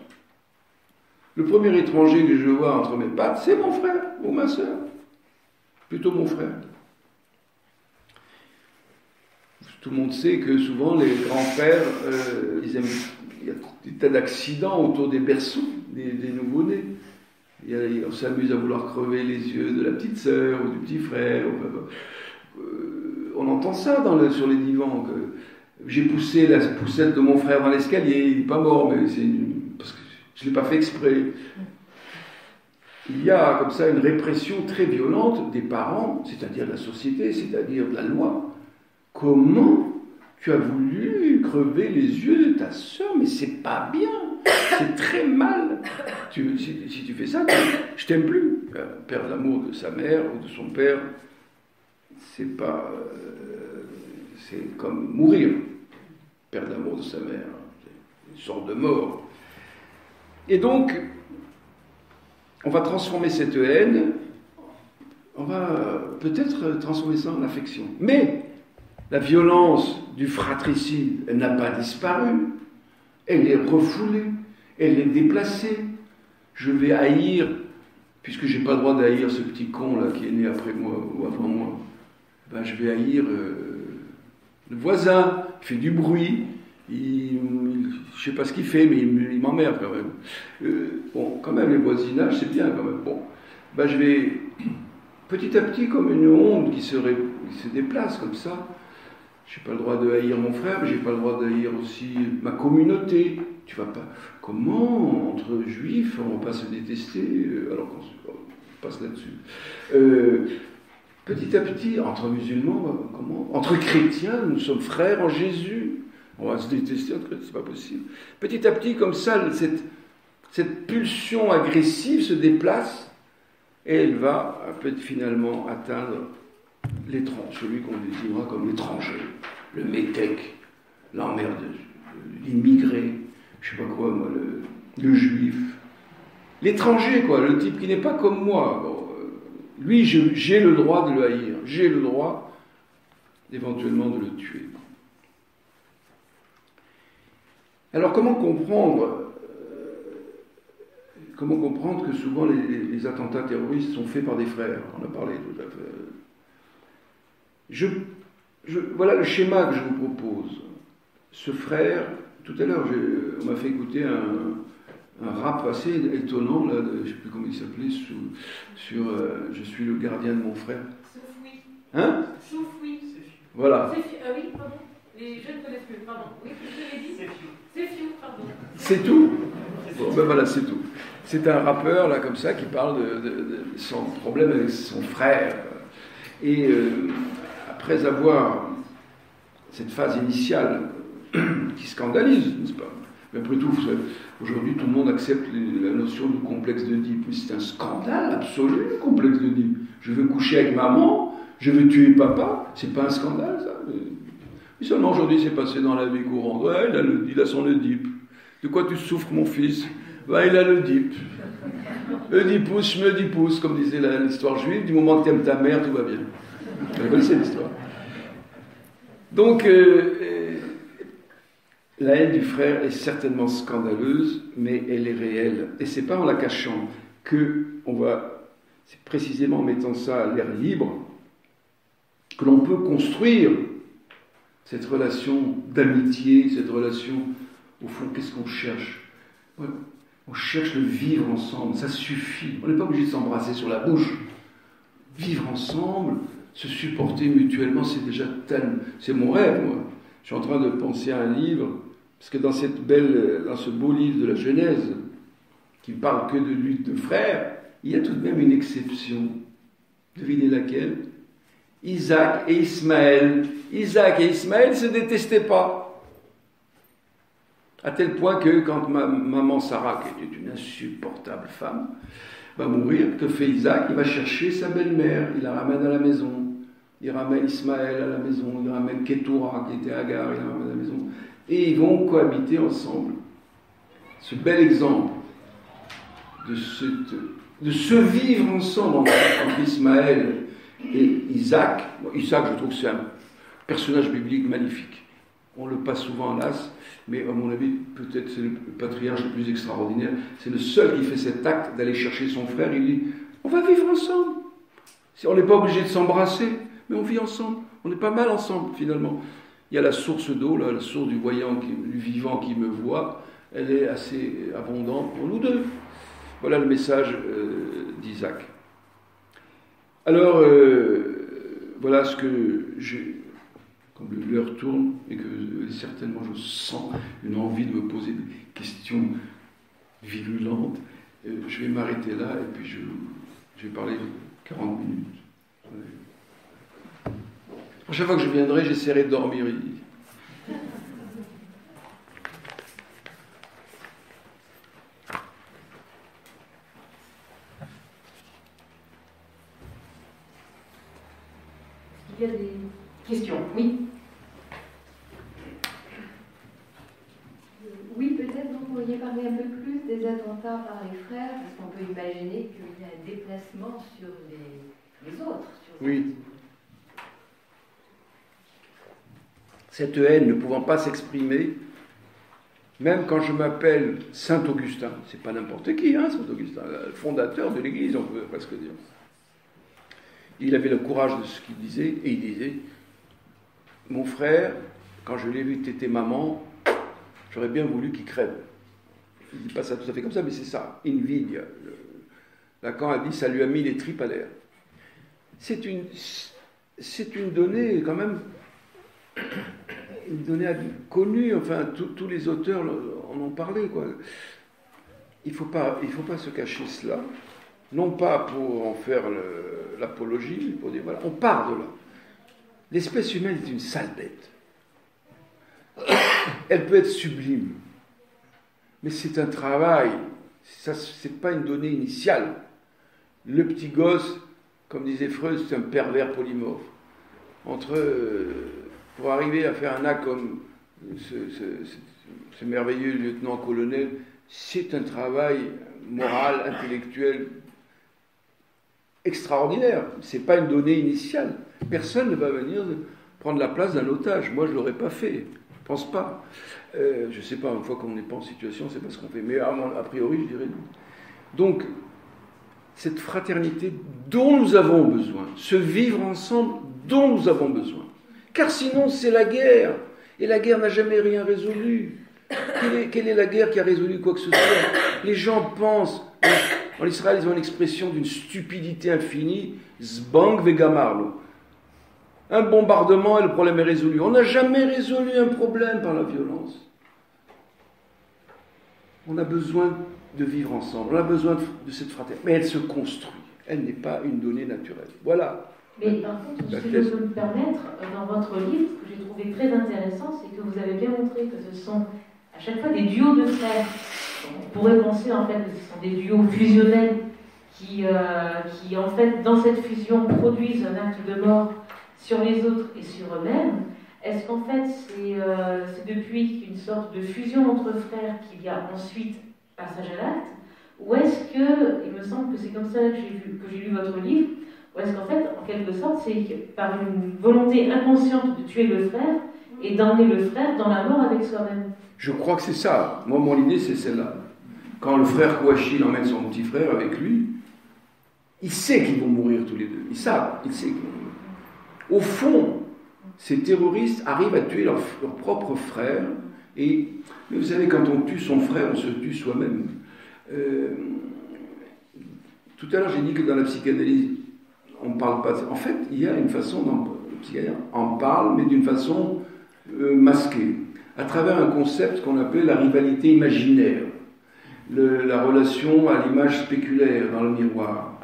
Le premier étranger que je vois entre mes pattes, c'est mon frère ou ma sœur. Plutôt mon frère. Tout le monde sait que souvent les grands-pères, il y a des tas d'accidents autour des berceaux, des nouveau-nés. On s'amuse à vouloir crever les yeux de la petite sœur ou du petit frère. On entend ça sur les divans. J'ai poussé la poussette de mon frère dans l'escalier, il n'est pas mort, mais parce que je ne l'ai pas fait exprès. Il y a comme ça une répression très violente des parents, c'est-à-dire de la société, c'est-à-dire de la loi. Comment tu as voulu crever les yeux de ta sœur? Mais c'est pas bien, c'est très mal. Si tu fais ça, je t'aime plus. Perdre l'amour de sa mère ou de son père, c'est pas... c'est comme mourir. Perdre l'amour de sa mère, c'est une sorte de mort. Et donc, on va transformer cette haine, on va peut-être transformer ça en affection. Mais la violence du fratricide, elle n'a pas disparu. Elle est refoulée, elle est déplacée. Je vais haïr, puisque je n'ai pas le droit d'haïr ce petit con là qui est né après moi ou avant moi, ben, je vais haïr le voisin qui fait du bruit. Je ne sais pas ce qu'il fait, mais il m'emmerde quand même. Bon, quand même, les voisinages, c'est bien quand même. Bon, ben, je vais petit à petit, comme une onde qui se déplace comme ça. Je n'ai pas le droit de haïr mon frère, mais je n'ai pas le droit d'haïr aussi ma communauté. Tu vas pas... Comment, entre juifs, on ne va pas se détester alors qu'on passe là-dessus. Petit à petit, entre musulmans, comment? Entre chrétiens, nous sommes frères en Jésus. On va se détester entre chrétiens, c'est pas possible. Petit à petit, comme ça, cette pulsion agressive se déplace et elle va finalement atteindre celui qu'on désignera comme l'étranger, le métèque, l'emmerdeur, l'immigré, je sais pas quoi, moi, le juif. L'étranger, quoi, le type qui n'est pas comme moi. Bon, lui, j'ai le droit de le haïr. J'ai le droit éventuellement de le tuer. Alors comment comprendre que souvent les attentats terroristes sont faits par des frères? On a parlé tout à fait. Voilà le schéma que je vous propose. Ce frère, tout à l'heure, on m'a fait écouter un rap assez étonnant, là, je ne sais plus comment il s'appelait, sur Je suis le gardien de mon frère. Soufoui. Hein? Soufoui. Voilà. Oui, pardon. Les jeunes connaissent mieux, pardon. Oui, je l'ai dit. C'est Fiou, pardon. C'est tout? Bon, ben voilà, c'est tout. C'est un rappeur, là, comme ça, qui parle de son problème avec son frère. Et après avoir cette phase initiale qui scandalise, n'est-ce pas? Mais après tout, aujourd'hui, tout le monde accepte la notion de complexe d'Oedipe. Mais c'est un scandale absolu, le complexe d'Oedipe. Je veux coucher avec maman, je veux tuer papa. C'est pas un scandale, ça? Mais seulement aujourd'hui, c'est passé dans la vie courante. Ouais, il a son Oedipe. De quoi tu souffres, mon fils? Ouais, il a l'Oedipe. Oedipus, Meudipus, comme disait l'histoire juive. Du moment que tu aimes ta mère, tout va bien. Vous connaissez l'histoire. Donc, la haine du frère est certainement scandaleuse, mais elle est réelle. Et c'est pas en la cachant c'est précisément en mettant ça à l'air libre que l'on peut construire cette relation d'amitié, cette relation, au fond, qu'est-ce qu'on cherche? On cherche le vivre ensemble, ça suffit. On n'est pas obligé de s'embrasser sur la bouche. Vivre ensemble, se supporter mutuellement, c'est déjà tellement... C'est mon rêve, moi. Je suis en train de penser à un livre, parce que dans ce beau livre de la Genèse, qui ne parle que de lutte de frères, il y a tout de même une exception. Devinez laquelle? Isaac et Ismaël. Isaac et Ismaël ne se détestaient pas. À tel point que quand maman Sarah, qui était une insupportable femme, va mourir, que fait Isaac? Il va chercher sa belle-mère, il la ramène à la maison. Il ramène Ismaël à la maison, il ramène Ketura, qui était Agar, il la ramène à la maison. Et ils vont cohabiter ensemble. Ce bel exemple de ce vivre ensemble entre Ismaël et Isaac. Isaac, je trouve que c'est un personnage biblique magnifique. On le passe souvent en l'as, mais à mon avis, peut-être c'est le patriarche le plus extraordinaire. C'est le seul qui fait cet acte d'aller chercher son frère. Il dit, on va vivre ensemble. On n'est pas obligé de s'embrasser, mais on vit ensemble. On est pas mal ensemble, finalement. Il y a la source d'eau, là, la source du vivant qui me voit. Elle est assez abondante pour nous deux. Voilà le message d'Isaac. Alors, voilà ce que j'ai... Comme l'heure tourne et que certainement je sens une envie de me poser des questions virulentes, je vais m'arrêter là et puis je vais parler 40 minutes. La prochaine fois que je viendrai, j'essaierai de dormir. Il y a des questions, oui. Oui, peut-être vous pourriez parler un peu plus des attentats par les frères, parce qu'on peut imaginer qu'il y a un déplacement sur les autres. Oui. Cette haine ne pouvant pas s'exprimer, même quand je m'appelle Saint Augustin, c'est pas n'importe qui, hein, Saint Augustin, le fondateur de l'Église, on peut presque dire. Il avait le courage de ce qu'il disait, et il disait, mon frère, quand je l'ai vu téter maman, j'aurais bien voulu qu'il crève. Il ne dit pas ça tout à fait comme ça, mais c'est ça, invidia. Lacan a dit, ça lui a mis les tripes à l'air. C'est une donnée quand même, une donnée connue, enfin tous les auteurs en ont parlé, quoi. Il faut pas se cacher cela, non pas pour en faire l'apologie, mais pour dire, voilà, on part de là. L'espèce humaine est une sale bête. Elle peut être sublime, mais c'est un travail, ça, c'est pas une donnée initiale. Le petit gosse, comme disait Freud, c'est un pervers polymorphe. Pour arriver à faire un acte comme ce merveilleux lieutenant-colonel, c'est un travail moral, intellectuel extraordinaire. C'est pas une donnée initiale. Personne ne va venir prendre la place d'un otage. Moi, je ne l'aurais pas fait. Je ne pense pas. Je ne sais pas, une fois qu'on n'est pas en situation, c'est pas ce qu'on fait. Mais a priori, je dirais non. Donc, cette fraternité dont nous avons besoin, ce vivre ensemble dont nous avons besoin. Car sinon, c'est la guerre. Et la guerre n'a jamais rien résolu. Quelle est la guerre qui a résolu quoi que ce soit? Les gens pensent, en Israël, ils ont une expression d'une stupidité infinie, zbang vegamarlo. Un bombardement et le problème est résolu. On n'a jamais résolu un problème par la violence. On a besoin de vivre ensemble, on a besoin de cette fraternité. Mais elle se construit, elle n'est pas une donnée naturelle. Voilà. Mais par contre, ce que je peux me permettre, dans votre livre, ce que j'ai trouvé très intéressant, c'est que vous avez bien montré que ce sont à chaque fois des duos de frères. On pourrait penser en fait que ce sont des duos fusionnels qui en fait, dans cette fusion, produisent un acte de mort sur les autres et sur eux-mêmes. Est-ce qu'en fait, c'est depuis une sorte de fusion entre frères qu'il y a ensuite passage à l'acte? Ou est-ce que, il me semble que c'est comme ça que j'ai lu votre livre, ou est-ce qu'en fait, en quelque sorte, c'est par une volonté inconsciente de tuer le frère et d'emmener le frère dans la mort avec soi-même? Je crois que c'est ça. Moi, mon idée, c'est celle-là. Quand le frère Kouachi emmène son petit frère avec lui, il sait qu'ils vont mourir tous les deux. Il sait qu'ils vont mourir. Au fond, ces terroristes arrivent à tuer leur propre frère. Mais vous savez, quand on tue son frère, on se tue soi-même. Tout à l'heure, j'ai dit que dans la psychanalyse, on ne parle pas. En fait, il y a une façon dont le psychanalyste en parle, mais d'une façon masquée, à travers un concept qu'on appelle la rivalité imaginaire, la relation à l'image spéculaire dans le miroir.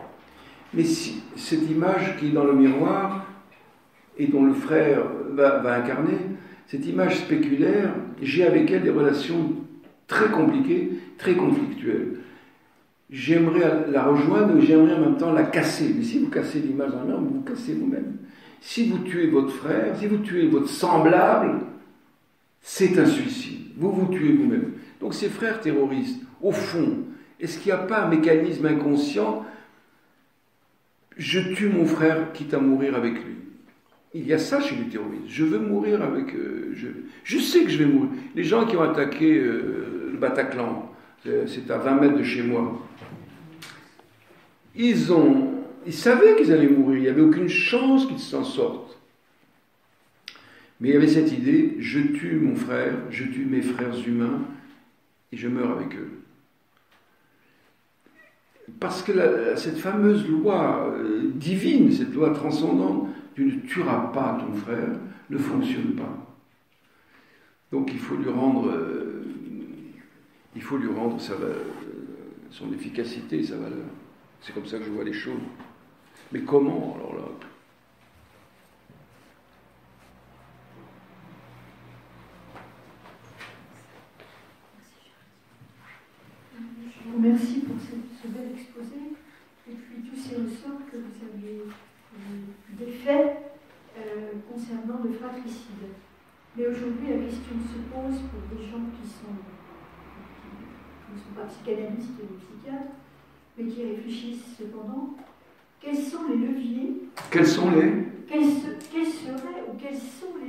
Mais si, cette image qui est dans le miroir et dont le frère va incarner, cette image spéculaire, j'ai avec elle des relations très compliquées, très conflictuelles. J'aimerais la rejoindre, mais j'aimerais en même temps la casser. Mais si vous cassez l'image dans le miroir, vous vous cassez vous-même. Si vous tuez votre frère, si vous tuez votre semblable, c'est un suicide. Vous vous tuez vous-même. Donc ces frères terroristes, au fond, est-ce qu'il n'y a pas un mécanisme inconscient? Je tue mon frère, quitte à mourir avec lui. Il y a ça chez les terroristes. Je veux mourir avec... je sais que je vais mourir. Les gens qui ont attaqué le Bataclan, c'est à 20 mètres de chez moi, ils savaient qu'ils allaient mourir. Il n'y avait aucune chance qu'ils s'en sortent. Mais il y avait cette idée, je tue mon frère, je tue mes frères humains, et je meurs avec eux. Parce que cette fameuse loi divine, cette loi transcendante, tu ne tueras pas ton frère, ne fonctionne pas. Donc il faut lui rendre son efficacité, sa valeur. C'est comme ça que je vois les choses. Mais comment, alors là? Je vous remercie pour ce bel exposé et puis tous ces ressorts que vous avez défaits concernant le fratricide. Mais aujourd'hui, la question se pose pour des gens qui ne sont pas psychanalystes ou psychiatres, mais qui réfléchissent cependant. Quels sont les leviers? Quels sont les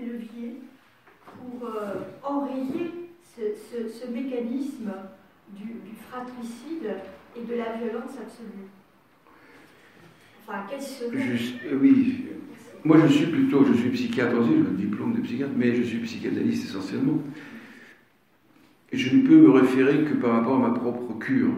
leviers pour enrayer ce mécanisme du fratricide et de la violence absolue? Enfin, quels seraient... Oui. Moi, je suis psychiatre aussi, j'ai un diplôme de psychiatre, mais je suis psychanalyste essentiellement. Et je ne peux me référer que par rapport à ma propre cure.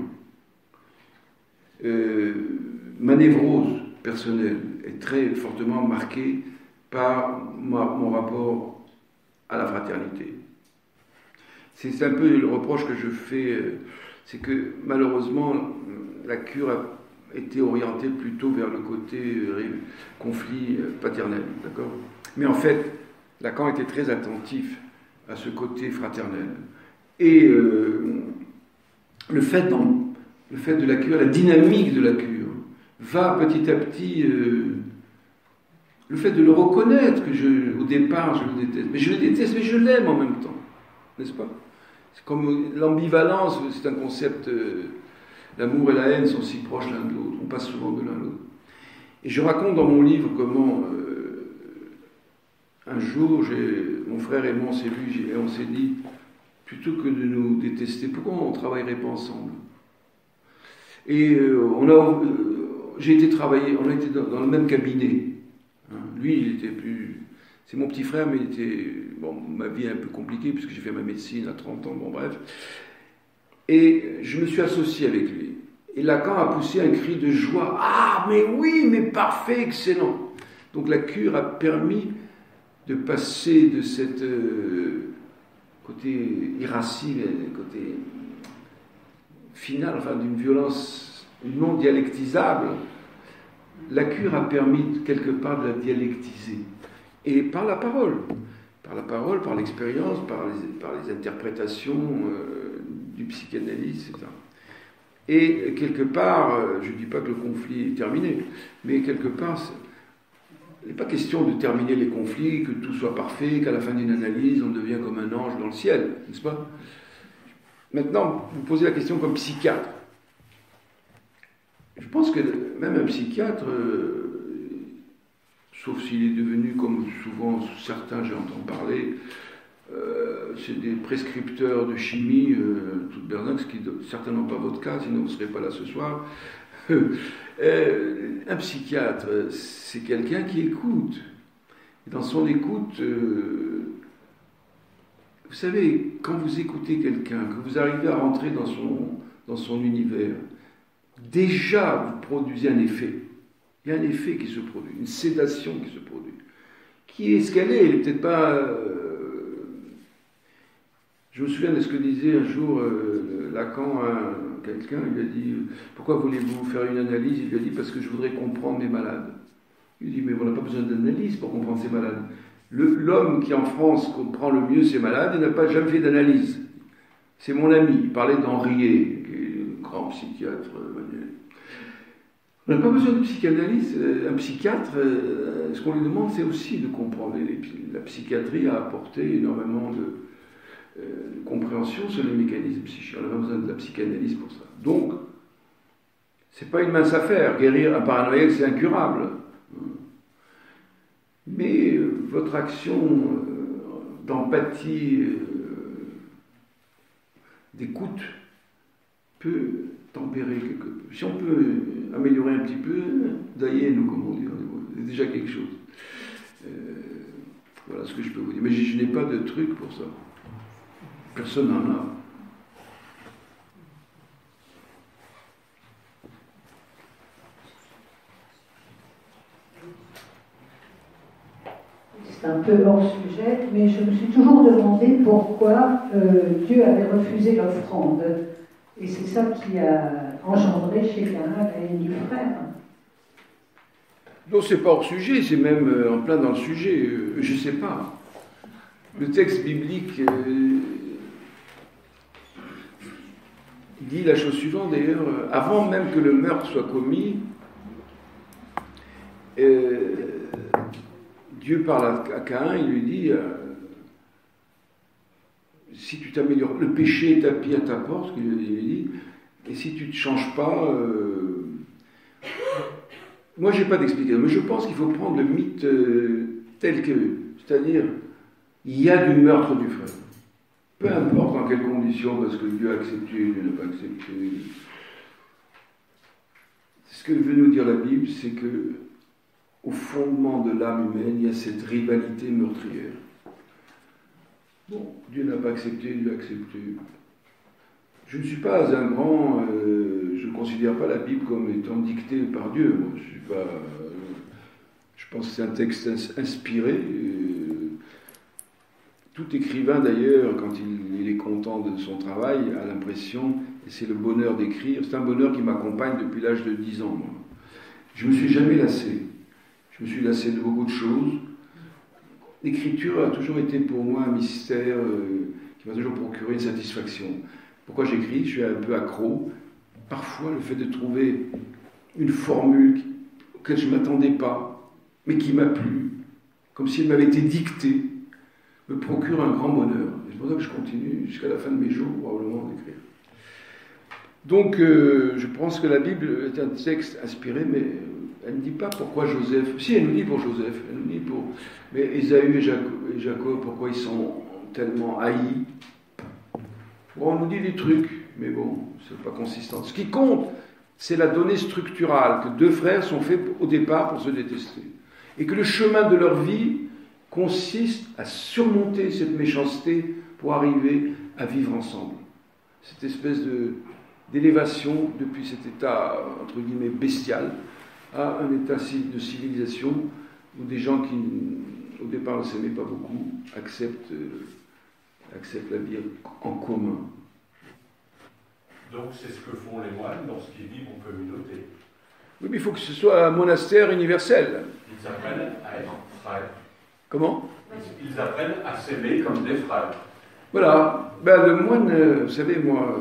Ma névrose personnelle est très fortement marquée par mon rapport à la fraternité. C'est un peu le reproche que je fais, c'est que malheureusement, la cure a été orientée plutôt vers le côté conflit paternel, d'accord ? Mais en fait, Lacan était très attentif à ce côté fraternel. Et le fait de la cure, la dynamique de la cure, va petit à petit... le fait de le reconnaître, au départ, je le déteste. Mais je le déteste, mais je l'aime en même temps. N'est-ce pas ? C'est comme l'ambivalence, c'est un concept... l'amour et la haine sont si proches l'un de l'autre. On passe souvent de l'un à l'autre. Et je raconte dans mon livre comment un jour, mon frère et moi, on s'est vus et on s'est dit, plutôt que de nous détester, pourquoi on ne travaillerait pas ensemble? Et j'ai été travailler, on était dans le même cabinet. Hein. Lui, il était plus... C'est mon petit frère, mais il était... Bon, ma vie est un peu compliquée, puisque j'ai fait ma médecine à 30 ans, bon bref. Et je me suis associé avec lui. Et Lacan a poussé un cri de joie. « Ah, mais oui, mais parfait, excellent !» Donc la cure a permis de passer de cette côté irascible, côté final, enfin d'une violence non dialectisable. La cure a permis quelque part de la dialectiser. Et par la parole, par l'expérience, par les interprétations du psychanalyste, etc. Et quelque part, je ne dis pas que le conflit est terminé, mais quelque part, il n'est pas question de terminer les conflits, que tout soit parfait, qu'à la fin d'une analyse, on devient comme un ange dans le ciel, n'est-ce pas? Maintenant, vous posez la question comme psychiatre. Je pense que même un psychiatre, sauf s'il est devenu, comme souvent certains j'entends parler, c'est des prescripteurs de chimie, toute bernaque, ce qui n'est certainement pas votre cas, sinon vous ne serez pas là ce soir. Un psychiatre, c'est quelqu'un qui écoute. Et dans son écoute, vous savez, quand vous écoutez quelqu'un, que vous arrivez à rentrer dans son univers, déjà vous produisez un effet. Il y a un effet qui se produit, une sédation qui se produit. Qui est ce qu'elle est? Elle n'est peut-être pas... Je me souviens de ce que disait un jour Lacan à quelqu'un. Il lui a dit « Pourquoi voulez-vous faire une analyse ?» Il lui a dit « Parce que je voudrais comprendre mes malades. » Il lui dit « Mais on n'a pas besoin d'analyse pour comprendre ses malades. L'homme qui en France comprend le mieux ses malades, il n'a pas jamais fait d'analyse. C'est mon ami. » Il parlait d'Henriet, qui est un grand psychiatre manuel. On n'a pas besoin de psychanalyse. Un psychiatre, ce qu'on lui demande, c'est aussi de comprendre. La psychiatrie a apporté énormément de compréhension sur les mécanismes psychiques. On n'a pas besoin de la psychanalyse pour ça. Donc, c'est pas une mince affaire. Guérir un paranoïaque, c'est incurable. Mais votre action d'empathie, d'écoute, peut tempérer quelque peu. Si on peut améliorer un petit peu, d'ailleurs, comme on dit, c'est déjà quelque chose. Voilà ce que je peux vous dire. Mais je n'ai pas de truc pour ça. Personne n'en a. C'est un peu hors sujet, mais je me suis toujours demandé pourquoi Dieu avait refusé l'offrande. Et c'est ça qui a engendré chez Caïn la haine du frère. Non, c'est pas hors sujet, c'est même en plein dans le sujet. Je sais pas. Le texte biblique dit la chose suivante, d'ailleurs, avant même que le meurtre soit commis, Dieu parle à Caïn, il lui dit si tu t'améliores, le péché est tapis à ta porte, il lui dit, et si tu ne te changes pas, moi j'ai pas d'explication, mais je pense qu'il faut prendre le mythe tel que, c'est-à-dire, il y a du meurtre du frère. Peu importe dans quelles conditions, parce que Dieu a accepté, Dieu n'a pas accepté. Ce que veut nous dire la Bible, c'est que au fondement de l'âme humaine, il y a cette rivalité meurtrière. Bon, Dieu n'a pas accepté, Dieu a accepté. Je ne suis pas un grand... je ne considère pas la Bible comme étant dictée par Dieu. Moi, je suis pas... je pense que c'est un texte inspiré. Tout écrivain, d'ailleurs, quand il est content de son travail, a l'impression, et c'est le bonheur d'écrire, c'est un bonheur qui m'accompagne depuis l'âge de 10 ans, moi. Je ne me suis jamais lassé. Je me suis lassé de beaucoup de choses. L'écriture a toujours été pour moi un mystère qui m'a toujours procuré une satisfaction. Pourquoi j'écris? Je suis un peu accro. Parfois, le fait de trouver une formule auquel je ne m'attendais pas, mais qui m'a plu, comme si elle m'avait été dictée, me procure un grand bonheur. Et c'est pour ça que je continue jusqu'à la fin de mes jours, probablement, d'écrire. Donc, je pense que la Bible est un texte inspiré, mais elle ne dit pas pourquoi Joseph. Si, elle nous dit pour Joseph, elle nous dit pour. Mais Ésaü et Jacob, pourquoi ils sont tellement haïs. Bon, on nous dit des trucs, mais bon, c'est pas consistant. Ce qui compte, c'est la donnée structurale, que deux frères sont faits au départ pour se détester. Et que le chemin de leur vie consiste à surmonter cette méchanceté pour arriver à vivre ensemble. Cette espèce d'élévation depuis cet état, entre guillemets, bestial, à un état de civilisation où des gens qui, au départ, ne s'aimaient pas beaucoup, acceptent la vie en commun. Donc c'est ce que font les moines lorsqu'ils vivent en communauté. Oui, mais il faut que ce soit un monastère universel. Ils apprennent à être frères. Comment ? Ils apprennent à s'aimer comme des frères. Voilà. Ben, le moine, vous savez, moi,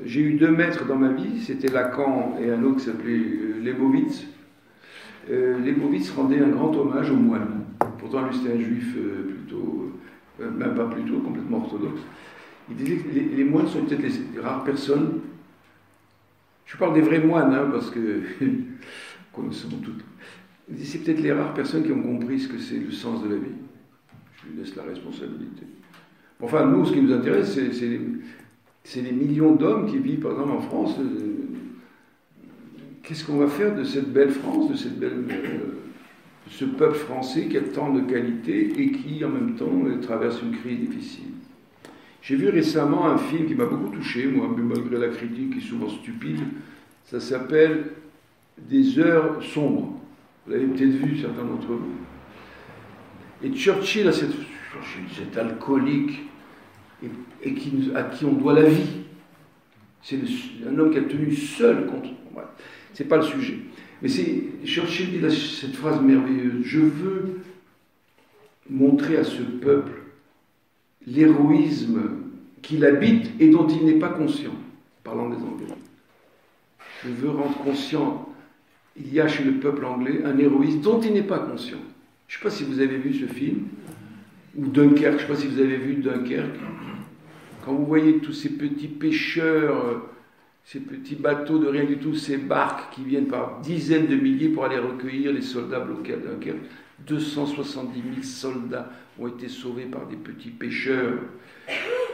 j'ai eu 2 maîtres dans ma vie, c'était Lacan et un autre qui s'appelait Leibowitz. Leibowitz rendait un grand hommage aux moines. Pourtant, lui, c'était un juif plutôt, même pas plutôt, complètement orthodoxe. Il disait que les moines sont peut-être les rares personnes. Je parle des vrais moines, hein, parce que connaissons toutes. Il dit c'est peut-être les rares personnes qui ont compris ce que c'est le sens de la vie. Je lui laisse la responsabilité. Enfin, nous, ce qui nous intéresse, c'est les millions d'hommes qui vivent, par exemple, en France. Qu'est-ce qu'on va faire de cette belle France, de ce peuple français qui a tant de qualités et qui, en même temps, traverse une crise difficile. J'ai vu récemment un film qui m'a beaucoup touché, moi, malgré la critique qui est souvent stupide. Ça s'appelle Des heures sombres. Vous l'avez peut-être vu, certains d'entre vous. Et Churchill, cet alcoolique, et à qui on doit la vie. C'est un homme qui a tenu seul contre... Ouais, c'est pas le sujet. Mais Churchill dit cette phrase merveilleuse. Je veux montrer à ce peuple l'héroïsme qu'il habite et dont il n'est pas conscient, parlant des Anglais. Je veux rendre conscient, il y a chez le peuple anglais un héroïsme dont il n'est pas conscient. Je ne sais pas si vous avez vu ce film, ou Dunkerque, je ne sais pas si vous avez vu Dunkerque. Quand vous voyez tous ces petits pêcheurs, ces petits bateaux de rien du tout, ces barques qui viennent par dizaines de milliers pour aller recueillir les soldats bloqués à Dunkerque, 270 000 soldats ont été sauvés par des petits pêcheurs.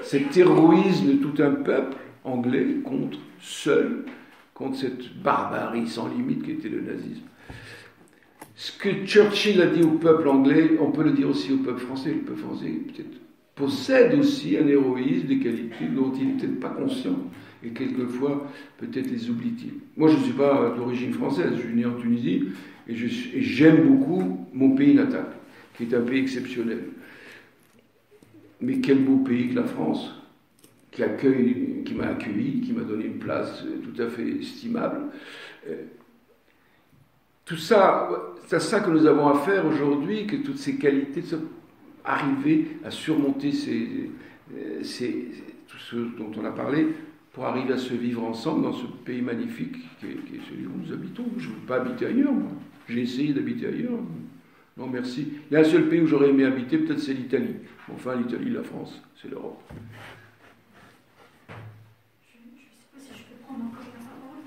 Cet héroïsme de tout un peuple anglais seul, contre cette barbarie sans limite qui était le nazisme. Ce que Churchill a dit au peuple anglais, on peut le dire aussi au peuple français. Le peuple français peut-être possède aussi un héroïsme, des qualités dont il n'est peut-être pas conscient. Et quelquefois, peut-être les oublie-t-il. Moi, je ne suis pas d'origine française, je suis né en Tunisie, et j'aime beaucoup mon pays natal, qui est un pays exceptionnel. Mais quel beau pays que la France, qui m'a accueilli, qui m'a donné une place tout à fait estimable. Tout ça, c'est à ça que nous avons à faire aujourd'hui, que toutes ces qualités, arriver à surmonter tout ce dont on a parlé, pour arriver à se vivre ensemble dans ce pays magnifique qui est celui où nous habitons. Je ne veux pas habiter ailleurs, moi. J'ai essayé d'habiter ailleurs. Non, merci. Il y a un seul pays où j'aurais aimé habiter, peut-être c'est l'Italie. Enfin, l'Italie, la France, c'est l'Europe. Je ne sais pas si je peux prendre encore la parole.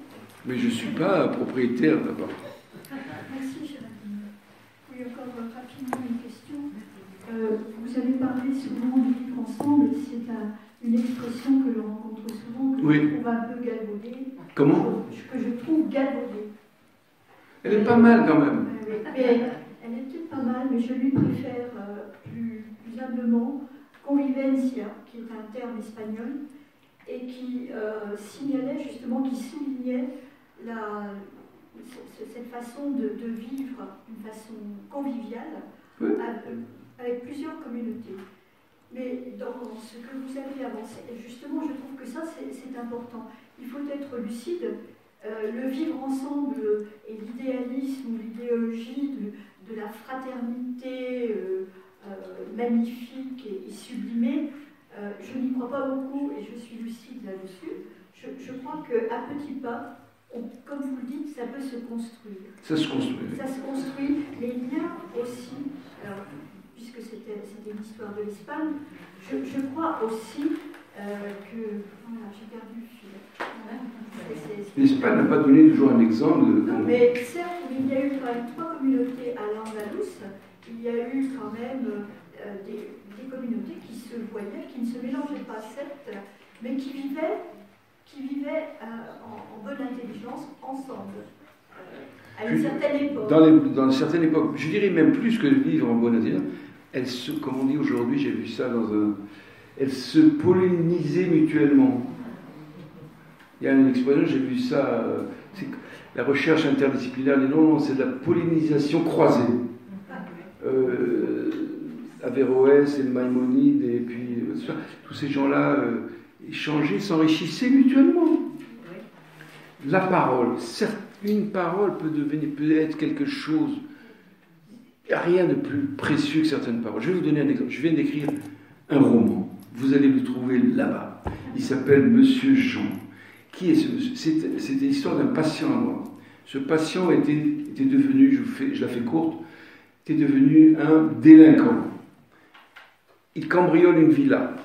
Mais je ne suis pas propriétaire d'abord. Merci, Géraldine. Oui, encore rapidement une question. Vous avez parlé souvent du vivre ensemble, c'est une expression que l'on rencontre souvent, que je trouve un peu galvaudée. Comment ? Que je trouve galvaudée. Elle est pas mal quand même. Elle est peut-être pas mal, mais je lui préfère plus humblement convivencia, qui est un terme espagnol, et qui signalait justement, qui soulignait cette façon de vivre d'une façon conviviale, avec plusieurs communautés. Mais dans ce que vous avez avancé, justement, je trouve que ça, c'est important. Il faut être lucide. Le vivre ensemble et l'idéalisme, l'idéologie de la fraternité magnifique et sublimée, je n'y crois pas beaucoup et je suis lucide là-dessus. Je crois qu'à petits pas, comme vous le dites, ça peut se construire. Ça se construit. Ça se construit. Les liens aussi, alors, puisque c'était une histoire de l'Espagne, je crois aussi que... Voilà, j'ai perdu le fil. L'Espagne n'a pas donné toujours un exemple de... Non, mais certes, il y a eu quand même 3 communautés à l'Andalous. Il y a eu quand même des communautés qui se voyaient, qui ne se mélangeaient pas, certes, mais qui vivaient en bonne intelligence ensemble, à une certaine époque. Dans une certaine époque, je dirais même plus que vivre en bonne intelligence, comme on dit aujourd'hui, j'ai vu ça elles se pollinisaient mutuellement. Il y a une expression, j'ai vu ça, c'est la recherche interdisciplinaire dit non, c'est de la pollinisation croisée. Averroès et Maïmonide, et puis tous ces gens-là échangeaient, s'enrichissaient mutuellement. La parole, certes, une parole peut être quelque chose. Il n'y a rien de plus précieux que certaines paroles. Je vais vous donner un exemple. Je viens d'écrire un roman. Vous allez le trouver là-bas. Il s'appelle Monsieur Jean. Qui est ce monsieur? C'était l'histoire d'un patient à moi. Ce patient était devenu, je la fais courte, était devenu un délinquant. Il cambriole une villa.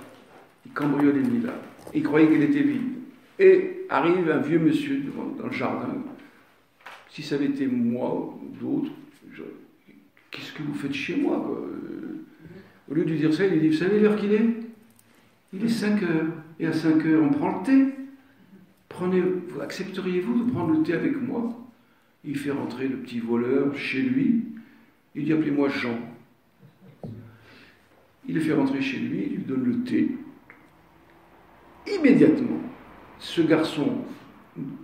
Il croyait qu'elle était vide. Et arrive un vieux monsieur dans le jardin. Si ça avait été moi ou d'autres, qu'est-ce que vous faites chez moi, quoi? Au lieu de lui dire ça, il lui dit, vous savez l'heure qu'il est? Il est 5 heures. Et à 5 heures, on prend le thé. Accepteriez-vous de prendre le thé avec moi? Il fait rentrer le petit voleur chez lui. Il dit, appelez-moi Jean. Il le fait rentrer chez lui, il lui donne le thé. Immédiatement, ce garçon,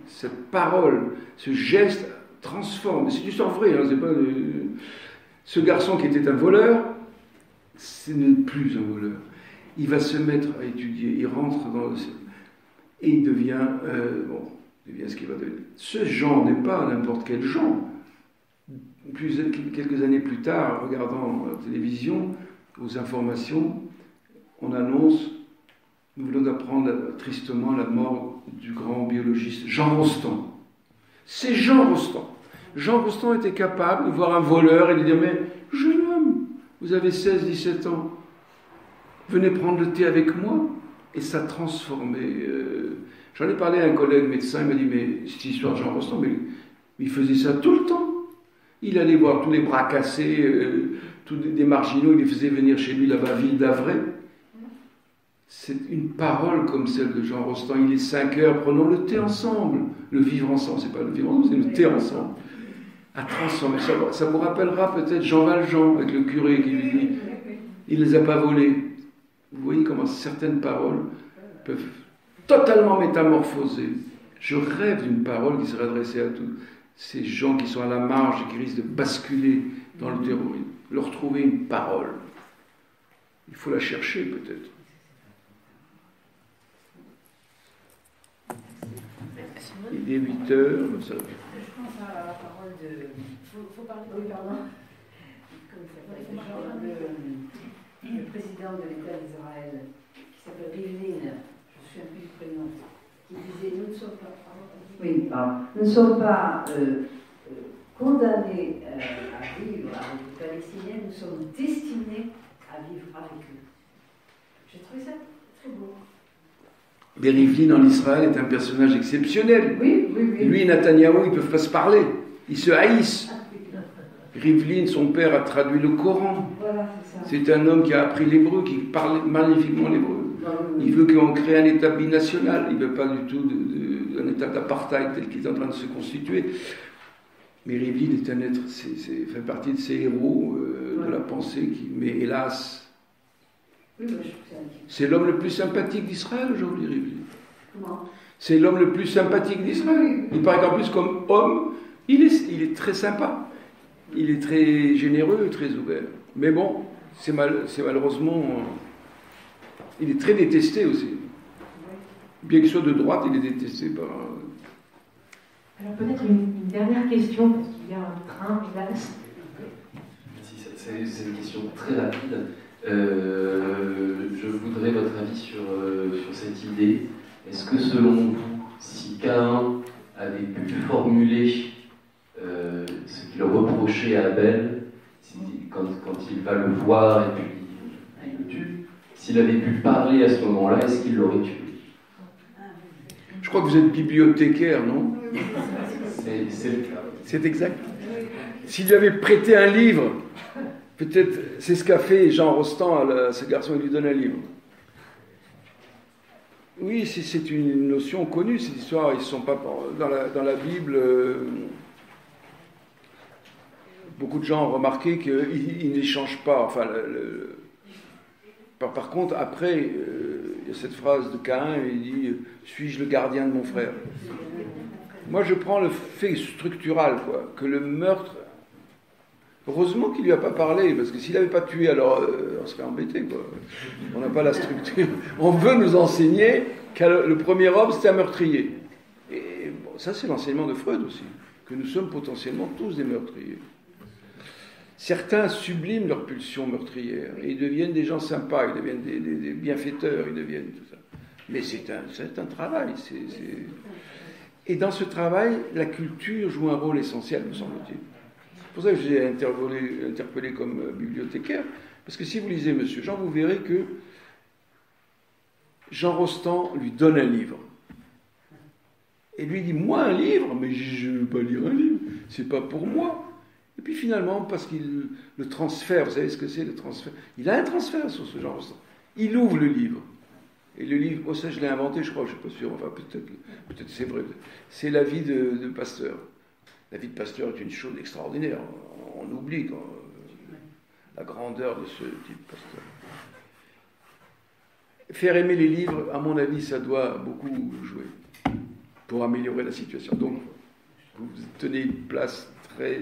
cette parole, ce geste transforme. C'est une histoire vraie, hein, c'est pas... Ce garçon qui était un voleur, ce n'est plus un voleur. Il va se mettre à étudier, il rentre dans le... Et il devient ce qu'il va devenir. Ce Jean n'est pas n'importe quel Jean. Quelques années plus tard, regardant la télévision, aux informations, on annonce, nous voulons apprendre tristement la mort du grand biologiste Jean Rostand. C'est Jean Rostand. Jean Rostand était capable de voir un voleur et de dire, mais jeune homme, vous avez 16-17 ans, venez prendre le thé avec moi. Et ça transformait. J'en ai parlé à un collègue médecin, il m'a dit, mais cette histoire de Jean Rostand, mais il faisait ça tout le temps. Il allait voir tous les bras cassés, tous des marginaux, il les faisait venir chez lui là-bas, ville d'Avray. C'est une parole comme celle de Jean Rostand. Il est 5 heures, prenons le thé ensemble. Le vivre ensemble, c'est pas le vivre ensemble, c'est le thé ensemble. À transformer. Ça vous rappellera peut-être Jean Valjean, avec le curé qui lui dit, il ne les a pas volés. Vous voyez comment certaines paroles peuvent totalement métamorphoser. Je rêve d'une parole qui serait adressée à tous ces gens qui sont à la marge et qui risquent de basculer dans le terrorisme. Leur trouver une parole. Il faut la chercher peut-être. Il est 8 heures. Ça... Je pense à la parole de... Faut parler... Oui, pardon. Le président de l'État d'Israël, qui s'appelle Rivlin, je me souviens plus du prénom, qui disait, nous ne sommes pas... nous ne sommes pas condamnés à vivre avec les Palestiniens, nous sommes destinés à vivre avec eux. J'ai trouvé ça très beau. Mais Rivlin en Israël est un personnage exceptionnel. Oui. Lui et Netanyahou, ils ne peuvent pas se parler. Ils se haïssent. Rivlin, son père, a traduit le Coran. Voilà, c'est ça. C'est un homme qui a appris l'hébreu, qui parle magnifiquement l'hébreu. Il veut qu'on crée un État binational. Il ne veut pas du tout un État d'apartheid tel qu'il est en train de se constituer. Mais Rivlin est un être, fait partie de ces héros de la pensée. Mais hélas, c'est l'homme le plus sympathique d'Israël aujourd'hui, Rivlin. Comment? C'est l'homme le plus sympathique d'Israël. Il paraît qu'en plus, comme homme, il est très sympa. Il est très généreux, très ouvert. Mais bon, c'est malheureusement... il est très détesté aussi. Bien qu'il soit de droite, il est détesté par... Alors peut-être une dernière question, parce qu'il y a un train, hélas. Merci, c'est une question très rapide. Je voudrais votre avis sur cette idée. Est-ce que selon vous, si Caïn avait pu formuler ce qu'il reprochait à Abel, quand il va le voir et puis il le tue, s'il avait pu parler à ce moment-là, est-ce qu'il l'aurait tué? crois que vous êtes bibliothécaire, non? C'est le cas. C'est exact. S'il lui avait prêté un livre, peut-être c'est ce qu'a fait Jean Rostand à ce garçon, il lui donne un livre. Oui, c'est une notion connue, cette histoire. Ils ne sont pas dans la Bible. Beaucoup de gens ont remarqué qu'ils n'échangent pas. Enfin, par contre, après, il y a cette phrase de Caïn, il dit « Suis-je le gardien de mon frère ?» Moi, je prends le fait structural, quoi, que le meurtre... Heureusement qu'il ne lui a pas parlé, parce que s'il n'avait pas tué, alors on serait embêté, quoi. On n'a pas la structure. On veut nous enseigner que le premier homme, c'était un meurtrier. Et bon, ça, c'est l'enseignement de Freud aussi, que nous sommes potentiellement tous des meurtriers. Certains subliment leur pulsion meurtrière, et ils deviennent des gens sympas, ils deviennent des bienfaiteurs, ils deviennent tout ça. Mais c'est un travail. Et dans ce travail, la culture joue un rôle essentiel, me semble-t-il. C'est pour ça que je l'ai interpellé comme bibliothécaire, parce que si vous lisez Monsieur Jean, vous verrez que Jean Rostand lui donne un livre. Et lui dit, moi un livre? Mais je ne veux pas lire un livre, c'est pas pour moi. Et puis finalement, parce qu'il le transfère, vous savez ce que c'est le transfert? Il a un transfert sur ce Jean Rostand. Il ouvre le livre. Et le livre, oh ça je l'ai inventé, je crois, je ne suis pas sûr, enfin peut-être c'est vrai. C'est la vie de Pasteur. La vie de Pasteur est une chose extraordinaire. On oublie la grandeur de ce type Pasteur. Faire aimer les livres, à mon avis, ça doit beaucoup jouer pour améliorer la situation. Donc, vous tenez une place très,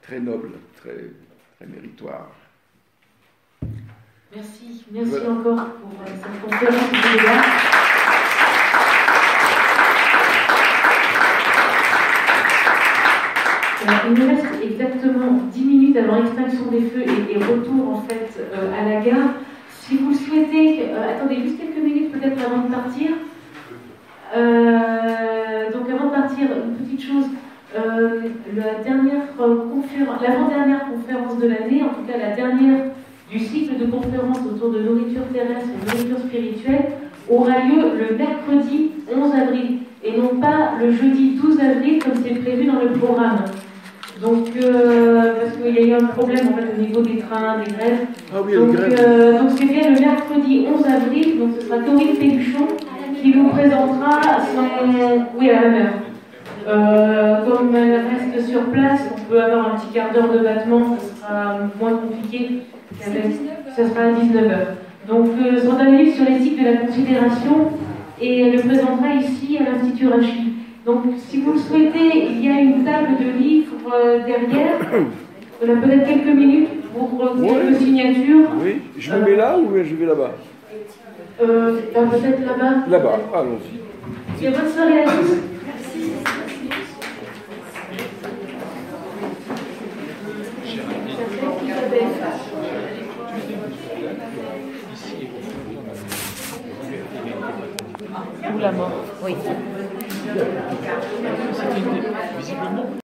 très noble, très, très méritoire. Merci voilà. Encore pour cette conférence de débat. Il nous reste exactement 10 minutes avant extinction des feux et retour en fait à la gare. Si vous le souhaitez, attendez juste quelques minutes peut-être avant de partir. Donc avant de partir, une petite chose. L'avant-dernière conférence de l'année, en tout cas la dernière du cycle de conférences autour de nourriture terrestre et nourriture spirituelle, aura lieu le mercredi 11 avril et non pas le jeudi 12 avril comme c'est prévu dans le programme. Donc, parce qu'il y a eu un problème en fait, au niveau des trains, des grèves. Ah oui, donc c'est bien le mercredi 11 avril, donc ce sera Corinne Péluchon qui nous présentera son... Oui, à la même heure. Comme elle reste sur place, on peut avoir un petit quart d'heure de battement, ce sera moins compliqué. Ça sera à 19h. Donc, son analyse sur l'éthique de la considération et elle le présentera ici à l'Institut Rachid. Donc, si vous le souhaitez, il y a une table de livres derrière. On a peut-être quelques minutes pour quelques signatures. Oui, je me mets là ou je vais là-bas? Peut-être là-bas. Là-bas, allons-y. Et bonne soirée à tous. Ou la mort. Oui. C'était visiblement.